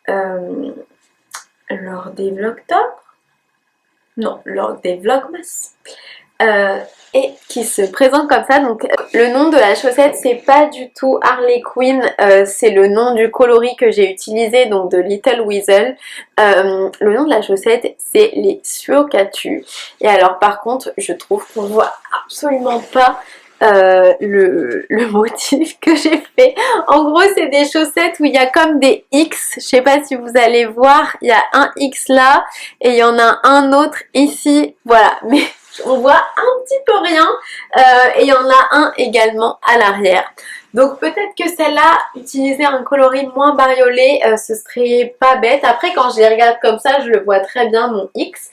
lors des Vlogtober. Non, lors des Vlogmas. Et qui se présente comme ça. Donc le nom de la chaussette, c'est pas du tout Harley Quinn, c'est le nom du coloris que j'ai utilisé, donc de Little Weasel. Le nom de la chaussette, c'est les Suokatu. Et alors par contre, je trouve qu'on voit absolument pas le motif que j'ai fait. En gros, c'est des chaussettes où il y a comme des X. Je sais pas si vous allez voir, il y a un X là et il y en a un autre ici. Voilà, mais on voit un petit peu rien, et il y en a un également à l'arrière. Donc peut-être que celle-là, utiliser un coloris moins bariolé, ce serait pas bête. Après quand je les regarde comme ça, je le vois très bien, mon X.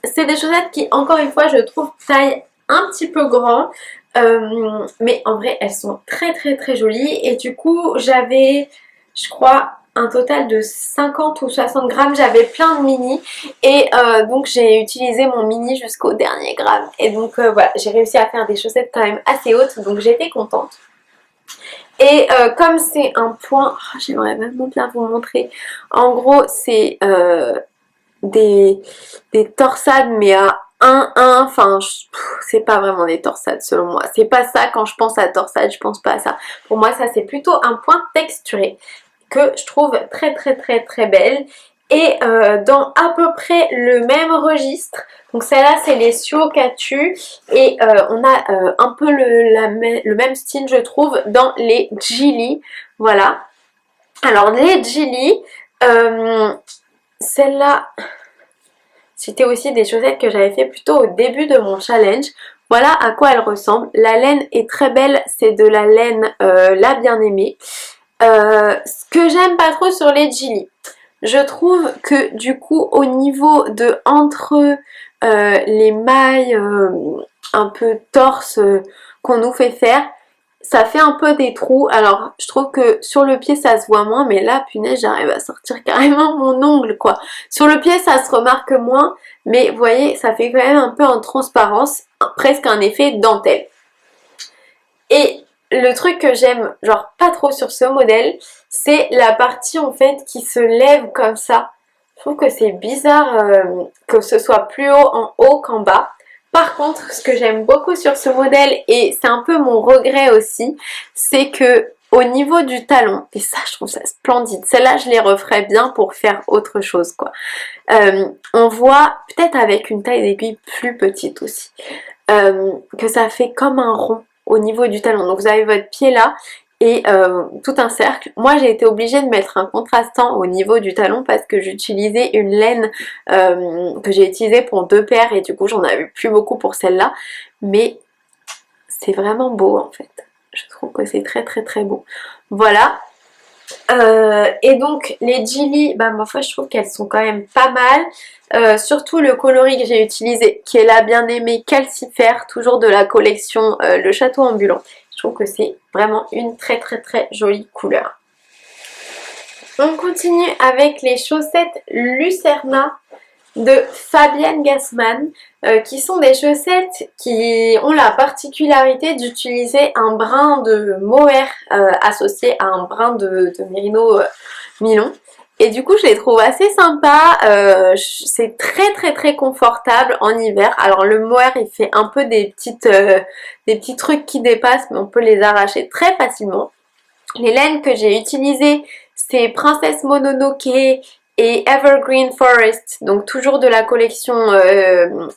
C'est des chaussettes qui, encore une fois, je trouve taille un petit peu grand. Mais en vrai elles sont très jolies, et du coup j'avais, je crois, un total de 50 ou 60 grammes, j'avais plein de mini, et donc j'ai utilisé mon mini jusqu'au dernier gramme, et donc voilà, j'ai réussi à faire des chaussettes quand même assez hautes, donc j'étais contente. Et comme c'est un point, oh, j'aimerais vraiment bien vous montrer, en gros c'est des torsades mais à 1, enfin c'est pas vraiment des torsades selon moi, c'est pas ça. Quand je pense à torsade, je pense pas à ça. Pour moi ça c'est plutôt un point texturé que je trouve très belle, et dans à peu près le même registre. Donc celle-là c'est les Suokatu, et on a un peu le même style je trouve dans les Gilly. Voilà, alors les Gilly, celle-là c'était aussi des chaussettes que j'avais fait plutôt au début de mon challenge. Voilà à quoi elles ressemblent. La laine est très belle, c'est de la laine La Bien-Aimée. Ce que j'aime pas trop sur les Gilly, je trouve que du coup au niveau de entre les mailles un peu torse qu'on nous fait faire, ça fait un peu des trous. Alors je trouve que sur le pied ça se voit moins, mais là punaise j'arrive à sortir carrément mon ongle quoi. Sur le pied ça se remarque moins, mais vous voyez ça fait quand même un peu en transparence, presque un effet dentelle. Et le truc que j'aime genre pas trop sur ce modèle, c'est la partie en fait qui se lève comme ça. Je trouve que c'est bizarre que ce soit plus haut en haut qu'en bas. Par contre, ce que j'aime beaucoup sur ce modèle, et c'est un peu mon regret aussi, c'est que au niveau du talon, et ça je trouve ça splendide, celle-là je les referais bien pour faire autre chose quoi. On voit peut-être avec une taille d'aiguille plus petite aussi, que ça fait comme un rond au niveau du talon. Donc vous avez votre pied là et tout un cercle. Moi j'ai été obligée de mettre un contrastant au niveau du talon parce que j'utilisais une laine que j'ai utilisée pour 2 paires et du coup j'en avais plus beaucoup pour celle-là. Mais c'est vraiment beau en fait. Je trouve que c'est très très très beau. Voilà. Et donc les Gilly, bah ma foi je trouve qu'elles sont quand même pas mal. Surtout le coloris que j'ai utilisé, qui est la bien aimée Calcifère, toujours de la collection Le Château Ambulant. Je trouve que c'est vraiment une très très très jolie couleur. On continue avec les chaussettes Lucerna de Fabienne Gassman, qui sont des chaussettes qui ont la particularité d'utiliser un brin de mohair associé à un brin de mérino Milon. Et du coup je les trouve assez sympas, c'est très très très confortable en hiver. Alors le mohair il fait un peu des petits trucs qui dépassent, mais on peut les arracher très facilement. Les laines que j'ai utilisées c'est Princesse Mononoke et Evergreen Forest, donc toujours de la collection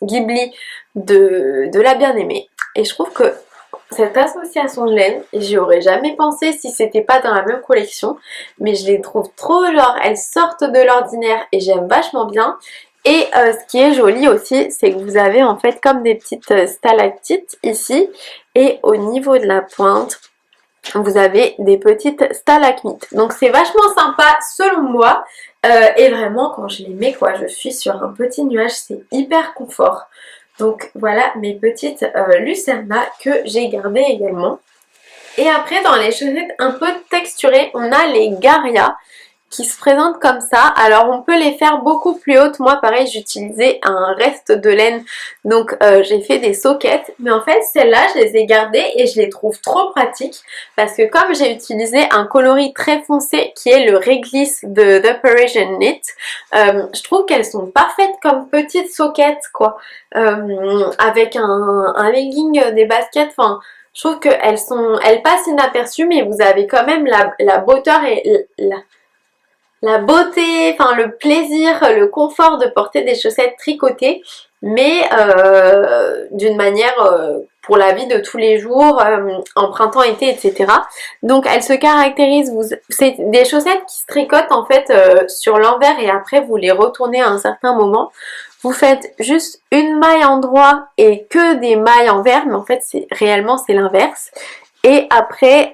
Ghibli de la bien-aimée. Et je trouve que cette association de laine, j'y aurais jamais pensé si c'était pas dans la même collection, mais je les trouve trop genre, elles sortent de l'ordinaire et j'aime vachement bien. Et ce qui est joli aussi, c'est que vous avez en fait comme des petites stalactites ici, et au niveau de la pointe, vous avez des petites stalagmites. Donc c'est vachement sympa selon moi. Et vraiment quand je les mets quoi, je suis sur un petit nuage, c'est hyper confort. Donc voilà mes petites Lucerna que j'ai gardées également. Et après dans les chaussettes un peu texturées, on a les Garia qui se présentent comme ça. Alors on peut les faire beaucoup plus hautes. Moi pareil j'utilisais un reste de laine, donc j'ai fait des sockets, mais en fait celles-là je les ai gardées et je les trouve trop pratiques parce que comme j'ai utilisé un coloris très foncé qui est le réglisse de The Parisian Knit, je trouve qu'elles sont parfaites comme petites sockets quoi, avec un legging, des baskets, enfin je trouve qu'elles passent inaperçues, mais vous avez quand même la beauté et la beauté, enfin le plaisir, le confort de porter des chaussettes tricotées, mais d'une manière pour la vie de tous les jours, en printemps, été, etc. Donc elles se caractérisent, c'est des chaussettes qui se tricotent en fait sur l'envers et après vous les retournez à un certain moment. Vous faites juste une maille en droit et que des mailles envers, mais en fait réellement c'est l'inverse. Et après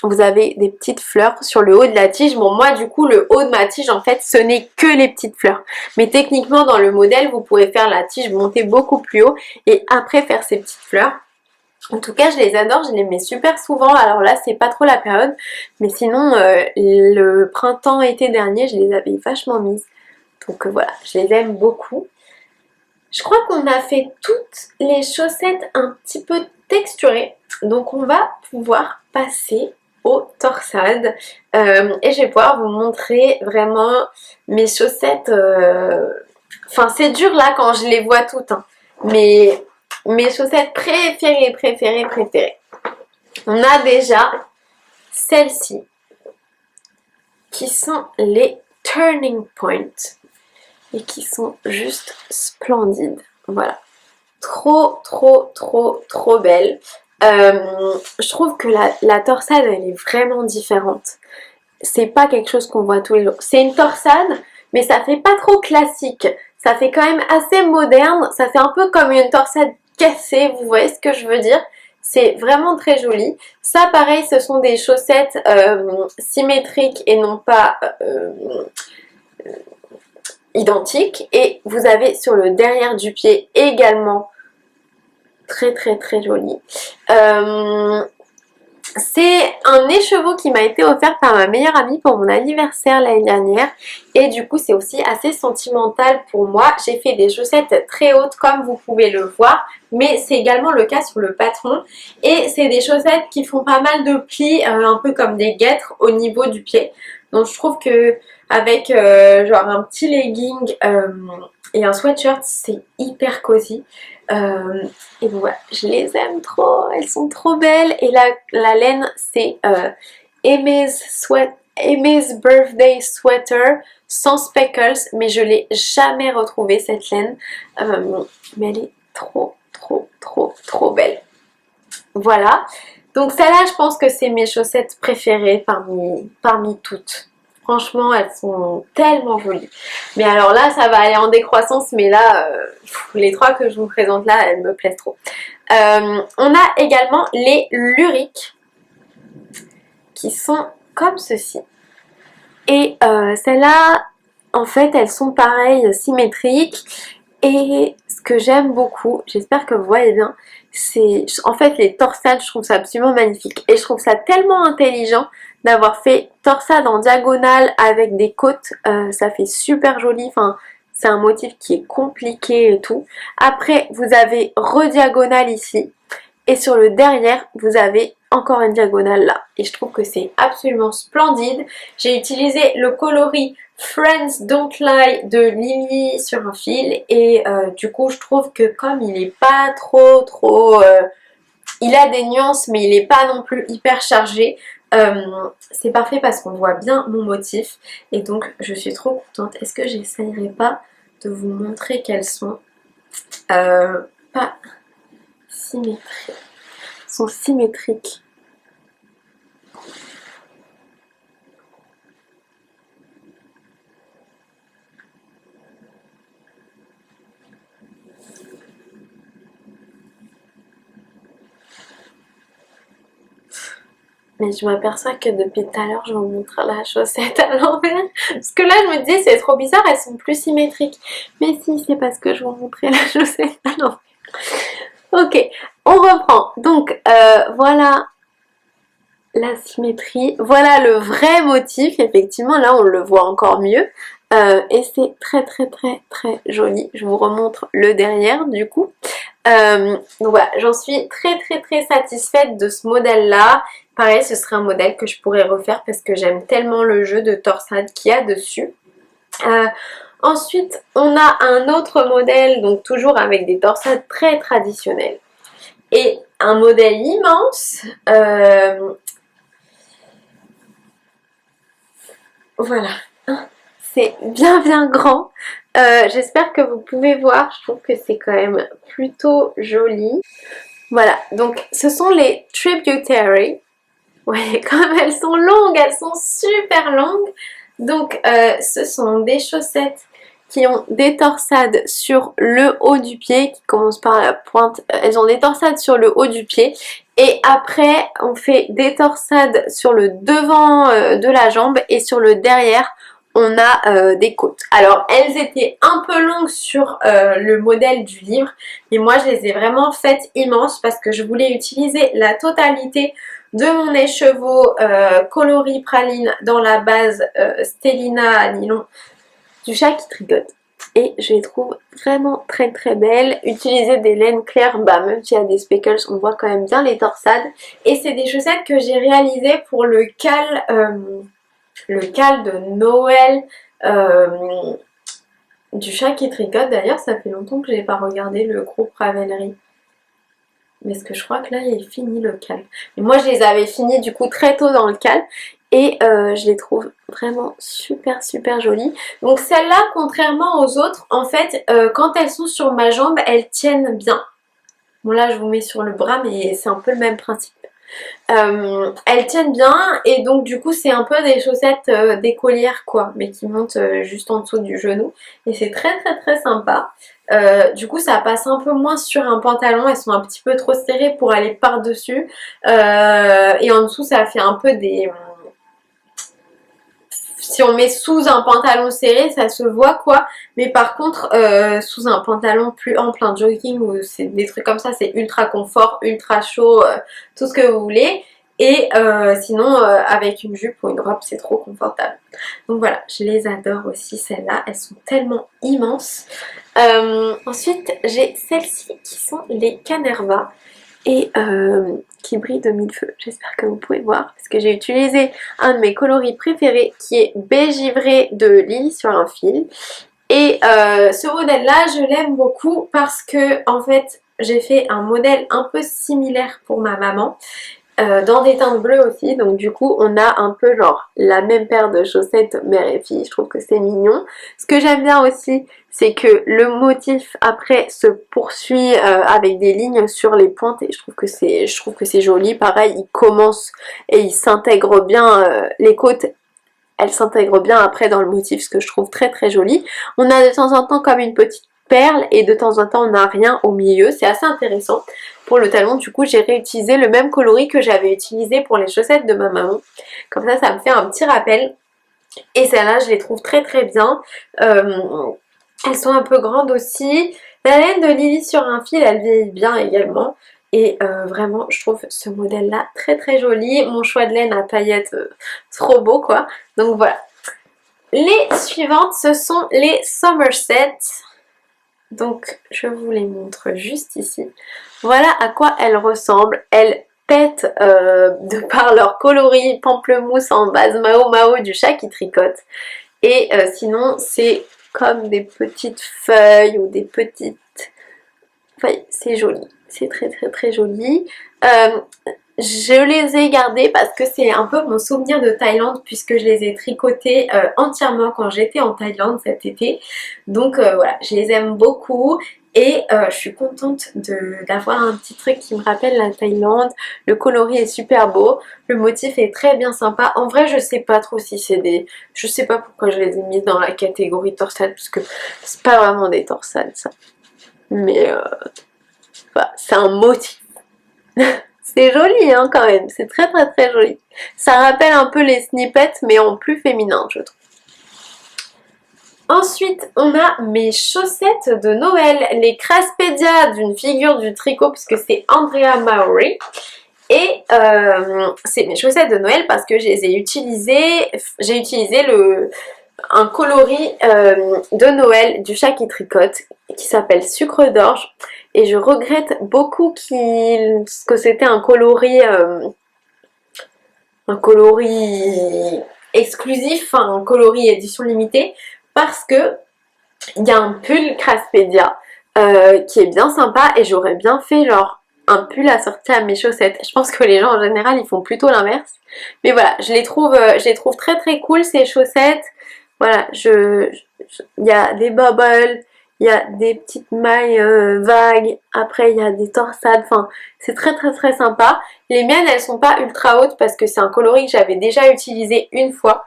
vous avez des petites fleurs sur le haut de la tige. Bon moi du coup le haut de ma tige en fait ce n'est que les petites fleurs. Mais techniquement dans le modèle vous pouvez faire la tige monter beaucoup plus haut et après faire ces petites fleurs. En tout cas je les adore, je les mets super souvent. Alors là c'est pas trop la période, mais sinon le printemps-été dernier je les avais vachement mises. Donc voilà, je les aime beaucoup. Je crois qu'on a fait toutes les chaussettes un petit peu texturées. Donc on va pouvoir passer aux torsades. Et je vais pouvoir vous montrer vraiment mes chaussettes. Enfin c'est dur là quand je les vois toutes. Hein. Mais mes chaussettes préférées. On a déjà celles-ci qui sont les Turning Point. Et qui sont juste splendides. Voilà. Trop belle. Je trouve que la torsade elle est vraiment différente. C'est pas quelque chose qu'on voit tous les jours. C'est une torsade, mais ça fait pas trop classique. Ça fait quand même assez moderne. Ça fait un peu comme une torsade cassée. Vous voyez ce que je veux dire? C'est vraiment très joli. Ça pareil, ce sont des chaussettes symétriques et non pas identiques. Et vous avez sur le derrière du pied également très joli. C'est un écheveau qui m'a été offert par ma meilleure amie pour mon anniversaire l'année dernière et du coup c'est aussi assez sentimental pour moi. J'ai fait des chaussettes très hautes comme vous pouvez le voir, mais c'est également le cas sur le patron et c'est des chaussettes qui font pas mal de plis, un peu comme des guêtres au niveau du pied. Donc je trouve que avec genre un petit legging et un sweatshirt c'est hyper cosy. Et bon, voilà, je les aime trop, elles sont trop belles. Et la laine, c'est Amy's Birthday Sweater sans speckles, mais je l'ai jamais retrouvée cette laine. Mais elle est trop belle. Voilà. Donc celle-là, je pense que c'est mes chaussettes préférées parmi toutes. Franchement, elles sont tellement jolies. Mais alors là, ça va aller en décroissance. Mais là, les trois que je vous présente là, elles me plaisent trop. On a également les Luriques qui sont comme ceci. Et celles-là, en fait, elles sont pareilles, symétriques. Et ce que j'aime beaucoup, j'espère que vous voyez bien, c'est en fait les torsades, je trouve ça absolument magnifique. Et je trouve ça tellement intelligent d'avoir fait torsade en diagonale avec des côtes, ça fait super joli, enfin c'est un motif qui est compliqué et tout. Après vous avez rediagonale ici et sur le derrière vous avez encore une diagonale là et je trouve que c'est absolument splendide. J'ai utilisé le coloris Friends Don't Lie de Lily sur un fil et du coup je trouve que comme il est pas trop il a des nuances mais il est pas non plus hyper chargé, c'est parfait parce qu'on voit bien mon motif et donc je suis trop contente. Est-ce que j'essayerai pas de vous montrer qu'elles sont pas symétriques, sont symétriques. Mais je m'aperçois que depuis tout à l'heure, je vous montre la chaussette à l'envers. Parce que là, je me disais, c'est trop bizarre, elles sont plus symétriques. Mais si, c'est parce que je vous montrais la chaussette à l'envers. Ok, on reprend. Donc, voilà la symétrie. Voilà le vrai motif. Effectivement, là, on le voit encore mieux. Et c'est très joli. Je vous remontre le derrière, du coup. Donc voilà, j'en suis très satisfaite de ce modèle là. Pareil, ce serait un modèle que je pourrais refaire parce que j'aime tellement le jeu de torsade qu'il y a dessus. Ensuite, on a un autre modèle, donc toujours avec des torsades très traditionnelles. Et un modèle immense. Voilà, c'est bien grand. J'espère que vous pouvez voir, je trouve que c'est quand même plutôt joli. Voilà, donc ce sont les Tributary. Ouais, comme elles sont longues, elles sont super longues. Donc ce sont des chaussettes qui ont des torsades sur le haut du pied, qui commencent par la pointe. Elles ont des torsades sur le haut du pied. Et après, on fait des torsades sur le devant de la jambe et sur le derrière, on a des côtes. Alors, elles étaient un peu longues sur le modèle du livre, mais moi, je les ai vraiment faites immenses parce que je voulais utiliser la totalité de mon écheveau coloris praline dans la base Stellina à nylon du chat qui tricote. Et je les trouve vraiment très belles. Utiliser des laines claires, bah même s'il y a des speckles, on voit quand même bien les torsades. Et c'est des chaussettes que j'ai réalisées pour le cal de Noël du chat qui tricote. D'ailleurs, ça fait longtemps que j'ai pas regardé le groupe Ravelry. Mais est-ce que je crois que là, il est fini le cal. Et moi, je les avais finis du coup très tôt dans le cal. Et je les trouve vraiment super jolies. Donc celles-là, contrairement aux autres, en fait, quand elles sont sur ma jambe, elles tiennent bien. Bon là, je vous mets sur le bras, mais c'est un peu le même principe. Elles tiennent bien et donc du coup c'est un peu des chaussettes d'écolière quoi, mais qui montent juste en dessous du genou et c'est très sympa. Du coup ça passe un peu moins sur un pantalon, elles sont un petit peu trop serrées pour aller par dessus et en dessous ça fait un peu des... Si on met sous un pantalon serré, ça se voit quoi. Mais par contre, sous un pantalon plus ample, un jogging ou c'est des trucs comme ça, c'est ultra confort, ultra chaud, tout ce que vous voulez. Et sinon avec une jupe ou une robe c'est trop confortable. Donc voilà, je les adore aussi celles-là, elles sont tellement immenses. Ensuite j'ai celles-ci qui sont les Canerva et qui brillent de mille feux. J'espère que vous pouvez voir parce que j'ai utilisé un de mes coloris préférés qui est beige givré de Lily sur un fil. Et ce modèle là je l'aime beaucoup parce que en fait j'ai fait un modèle un peu similaire pour ma maman dans des teintes bleues aussi, donc du coup on a un peu genre la même paire de chaussettes mère et fille. Je trouve que c'est mignon. Ce que j'aime bien aussi c'est que le motif après se poursuit avec des lignes sur les pointes et je trouve que c'est joli. Pareil, il commence et il s'intègre bien, les côtes elles s'intègrent bien après dans le motif, ce que je trouve très très joli. On a de temps en temps comme une petite perle et de temps en temps on n'a rien au milieu, c'est assez intéressant. Pour le talon du coup j'ai réutilisé le même coloris que j'avais utilisé pour les chaussettes de ma maman, comme ça me fait un petit rappel. Et celles-là je les trouve très très bien, elles sont un peu grandes aussi. La laine de Lily sur un fil elle vieillit bien également. Et vraiment je trouve ce modèle là très très joli. Mon choix de laine à paillettes trop beau quoi. Donc voilà. Les suivantes ce sont les Somerset. Donc je vous les montre juste ici. Voilà à quoi elles ressemblent. Elles pètent de par leur coloris pamplemousse en base Mao Mao du chat qui tricote. Et sinon c'est comme des petites feuilles ou des petites... Enfin, c'est joli. C'est très très très joli. Je les ai gardées parce que c'est un peu mon souvenir de Thaïlande puisque je les ai tricotées entièrement quand j'étais en Thaïlande cet été. Donc voilà, je les aime beaucoup et je suis contente d'avoir un petit truc qui me rappelle la Thaïlande. Le coloris est super beau, le motif est très bien sympa. En vrai je sais pas trop si c'est des... Je sais pas pourquoi je les ai mis dans la catégorie torsade parce que c'est pas vraiment des torsades ça. Mais voilà, c'est un motif. C'est joli hein, quand même, c'est très très très joli. Ça rappelle un peu les snippets mais en plus féminin je trouve. Ensuite on a mes chaussettes de Noël, les Craspedia d'une figure du tricot puisque c'est Andrea Maury. Et c'est mes chaussettes de Noël parce que je les ai utilisées, j'ai utilisé un coloris de Noël du chat qui tricote qui s'appelle Sucre d'orge et je regrette beaucoup que c'était un coloris exclusif, enfin un coloris édition limitée parce que il y a un pull Craspedia qui est bien sympa et j'aurais bien fait genre un pull assorti à mes chaussettes. Je pense que les gens en général ils font plutôt l'inverse. Mais voilà, je les trouve très très cool ces chaussettes. Voilà, il y a des bubbles, il y a des petites mailles vagues, après il y a des torsades, enfin c'est très très très sympa. Les miennes elles sont pas ultra hautes parce que c'est un coloris que j'avais déjà utilisé une fois.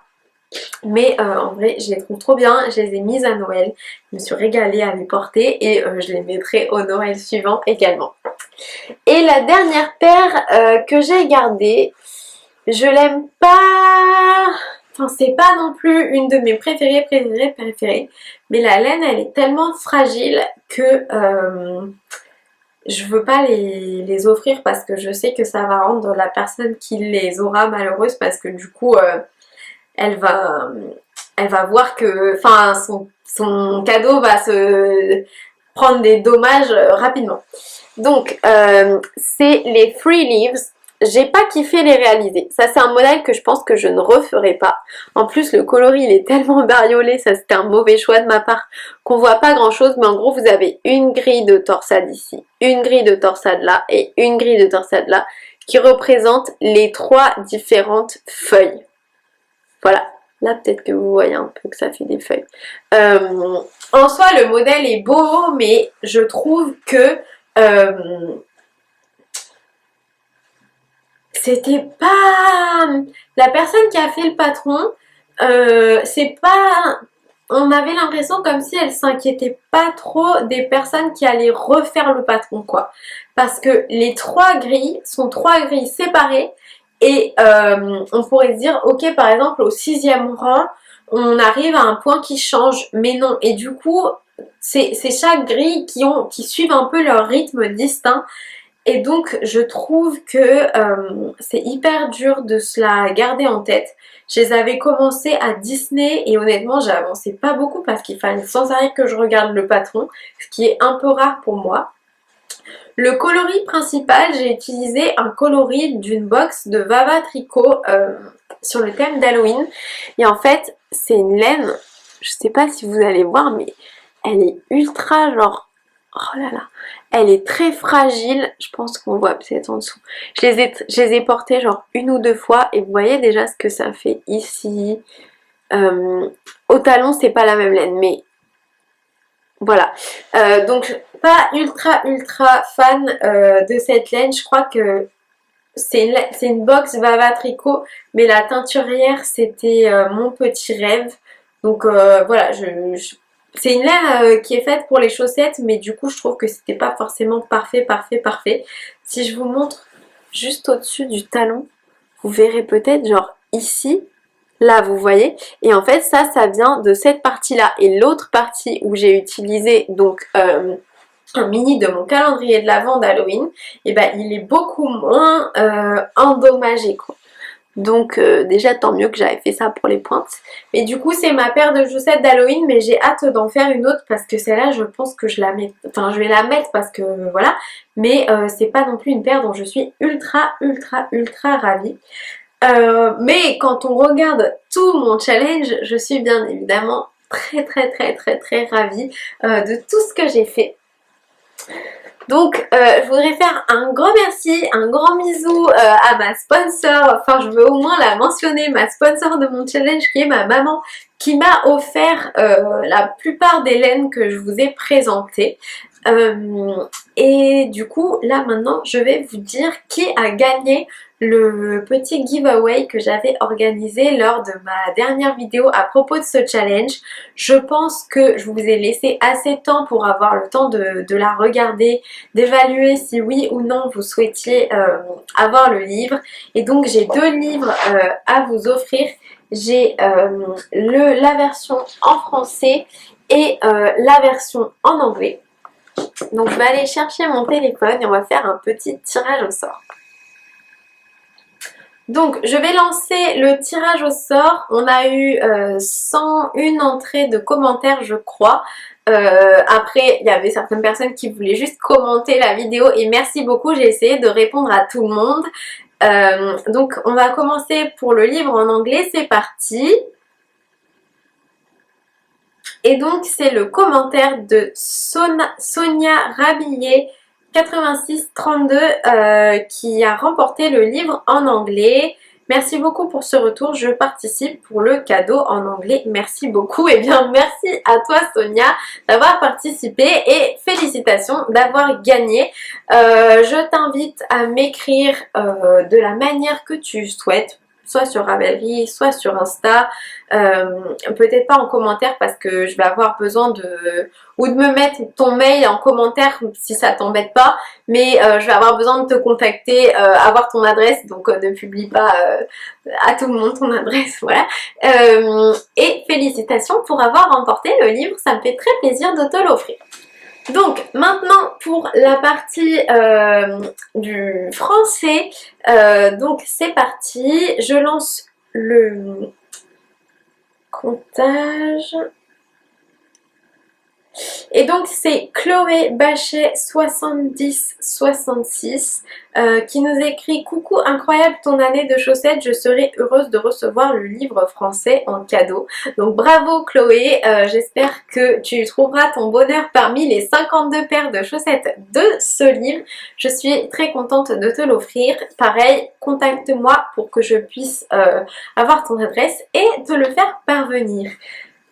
Mais en vrai je les trouve trop bien, je les ai mises à Noël, je me suis régalée à les porter et je les mettrai au Noël suivant également. Et la dernière paire que j'ai gardée, je l'aime pas... Enfin c'est pas non plus une de mes préférées, mais la laine elle est tellement fragile que je veux pas les offrir parce que je sais que ça va rendre la personne qui les aura malheureuse parce que du coup elle va voir que enfin son cadeau va se prendre des dommages rapidement. Donc c'est les Free Leaves. J'ai pas kiffé les réaliser. Ça c'est un modèle que je pense que je ne referai pas. En plus le coloris il est tellement bariolé, ça c'était un mauvais choix de ma part qu'on voit pas grand chose. Mais en gros vous avez une grille de torsade ici, une grille de torsade là et une grille de torsade là qui représentent les trois différentes feuilles. Voilà, là peut-être que vous voyez un peu que ça fait des feuilles. En soi le modèle est beau mais je trouve que c'était pas... La personne qui a fait le patron, c'est pas... On avait l'impression comme si elle s'inquiétait pas trop des personnes qui allaient refaire le patron quoi. Parce que les trois grilles sont trois grilles séparées et on pourrait se dire ok par exemple au 6e rang on arrive à un point qui change mais non et du coup c'est chaque grille qui suivent un peu leur rythme distinct. Et donc je trouve que c'est hyper dur de se la garder en tête. Je les avais commencé à Disney et honnêtement j'ai avancé pas beaucoup parce qu'il fallait sans arrêt que je regarde le patron, ce qui est un peu rare pour moi. Le coloris principal, j'ai utilisé un coloris d'une box de Vava Tricot sur le thème d'Halloween. Et en fait, c'est une laine, je sais pas si vous allez voir, mais elle est ultra genre... Oh là là, elle est très fragile, je pense qu'on voit peut-être en dessous. Je les ai portées genre une ou deux fois et vous voyez déjà ce que ça fait ici. Au talon, c'est pas la même laine, mais voilà. Donc pas ultra fan de cette laine. Je crois que c'est une box Vava Tricot, mais la teinturière c'était mon petit rêve. Donc voilà, c'est une laine qui est faite pour les chaussettes, mais du coup je trouve que c'était pas forcément parfait. Si je vous montre juste au-dessus du talon, vous verrez peut-être genre ici, là vous voyez, et en fait ça vient de cette partie là, et l'autre partie où j'ai utilisé donc un mini de mon calendrier de l'Avent d'Halloween, et ben il est beaucoup moins endommagé quoi. Donc déjà tant mieux que j'avais fait ça pour les pointes. Mais du coup c'est ma paire de chaussettes d'Halloween, mais j'ai hâte d'en faire une autre parce que celle-là je pense que je la mets, enfin je vais la mettre parce que voilà, mais c'est pas non plus une paire dont je suis ultra ravie. Mais quand on regarde tout mon challenge, je suis bien évidemment très ravie de tout ce que j'ai fait. Donc je voudrais faire un grand merci, un grand bisou à ma sponsor, enfin je veux au moins la mentionner, ma sponsor de mon challenge qui est ma maman, qui m'a offert la plupart des laines que je vous ai présentées. Et du coup là maintenant je vais vous dire qui a gagné le petit giveaway que j'avais organisé lors de ma dernière vidéo à propos de ce challenge. Je pense que je vous ai laissé assez de temps pour avoir le temps de la regarder, d'évaluer si oui ou non vous souhaitiez avoir le livre. Et donc j'ai deux livres à vous offrir. J'ai la version en français et la version en anglais. Donc je vais aller chercher mon téléphone et on va faire un petit tirage au sort. Donc je vais lancer le tirage au sort. On a eu 101 entrées de commentaires je crois. Après il y avait certaines personnes qui voulaient juste commenter la vidéo et merci beaucoup, j'ai essayé de répondre à tout le monde. Donc on va commencer pour le livre en anglais, c'est parti. Et donc c'est le commentaire de Sonia Rabillet 8632 qui a remporté le livre en anglais. Merci beaucoup pour ce retour, je participe pour le cadeau en anglais. Merci beaucoup et bien merci à toi Sonia d'avoir participé et félicitations d'avoir gagné. Je t'invite à m'écrire de la manière que tu souhaites, soit sur Ravelry, soit sur Insta, peut-être pas en commentaire parce que je vais avoir besoin de me mettre ton mail en commentaire si ça t'embête pas, mais je vais avoir besoin de te contacter, avoir ton adresse, donc ne publie pas à tout le monde ton adresse, voilà. Et félicitations pour avoir remporté le livre, ça me fait très plaisir de te l'offrir. Donc maintenant pour la partie du français, donc c'est parti, je lance le comptage. Et donc c'est Chloé Bachet 7066 qui nous écrit: coucou, incroyable ton année de chaussettes, je serai heureuse de recevoir le livre français en cadeau. Donc bravo Chloé, j'espère que tu trouveras ton bonheur parmi les 52 paires de chaussettes de ce livre. Je suis très contente de te l'offrir. Pareil, contacte-moi pour que je puisse avoir ton adresse et te le faire parvenir.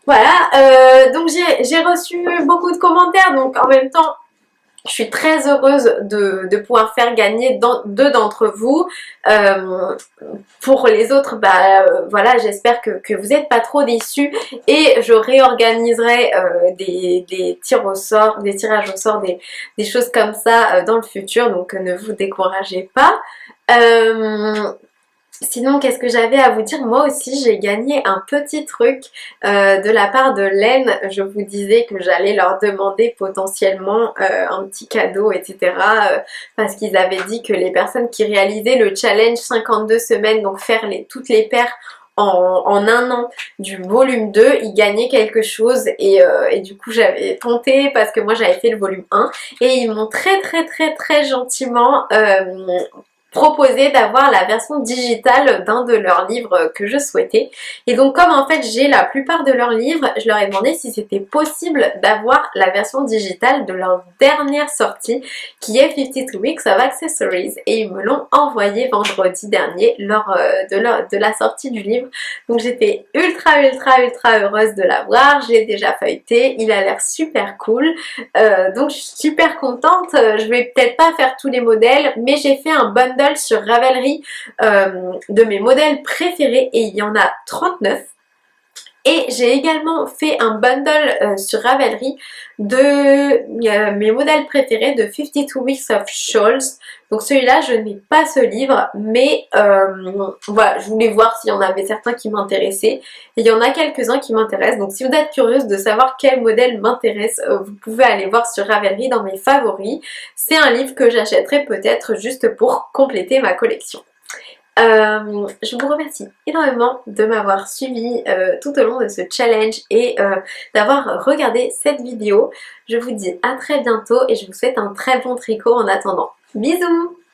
Voilà, donc j'ai reçu beaucoup de commentaires, donc en même temps je suis très heureuse de pouvoir faire gagner deux d'entre vous. Pour les autres, voilà, j'espère que vous n'êtes pas trop déçus et je réorganiserai des tirs au sort, des tirages au sort, des choses comme ça dans le futur, donc ne vous découragez pas. Sinon, qu'est-ce que j'avais à vous dire? Moi aussi, j'ai gagné un petit truc de la part de Laine. Je vous disais que j'allais leur demander potentiellement un petit cadeau, etc. Parce qu'ils avaient dit que les personnes qui réalisaient le challenge 52 semaines, donc faire toutes les paires en un an du volume 2, ils gagnaient quelque chose et du coup j'avais tenté parce que moi j'avais fait le volume 1 et ils m'ont très gentiment proposé d'avoir la version digitale d'un de leurs livres que je souhaitais. Et donc comme en fait j'ai la plupart de leurs livres, je leur ai demandé si c'était possible d'avoir la version digitale de leur dernière sortie qui est 52 Weeks of Accessories, et ils me l'ont envoyé vendredi dernier lors de la sortie du livre. Donc j'étais ultra heureuse de l'avoir, je l'ai déjà feuilleté, il a l'air super cool, donc je suis super contente. Je vais peut-être pas faire tous les modèles, mais j'ai fait un bundle sur Ravelry de mes modèles préférés et il y en a 39. Et j'ai également fait un bundle sur Ravelry de mes modèles préférés de 52 Weeks of Shawls. Donc celui-là, je n'ai pas ce livre, mais voilà, je voulais voir s'il y en avait certains qui m'intéressaient. Et il y en a quelques-uns qui m'intéressent. Donc si vous êtes curieuse de savoir quel modèle m'intéresse, vous pouvez aller voir sur Ravelry dans mes favoris. C'est un livre que j'achèterai peut-être juste pour compléter ma collection. Je vous remercie énormément de m'avoir suivi tout au long de ce challenge et d'avoir regardé cette vidéo. Je vous dis à très bientôt et je vous souhaite un très bon tricot en attendant. Bisous!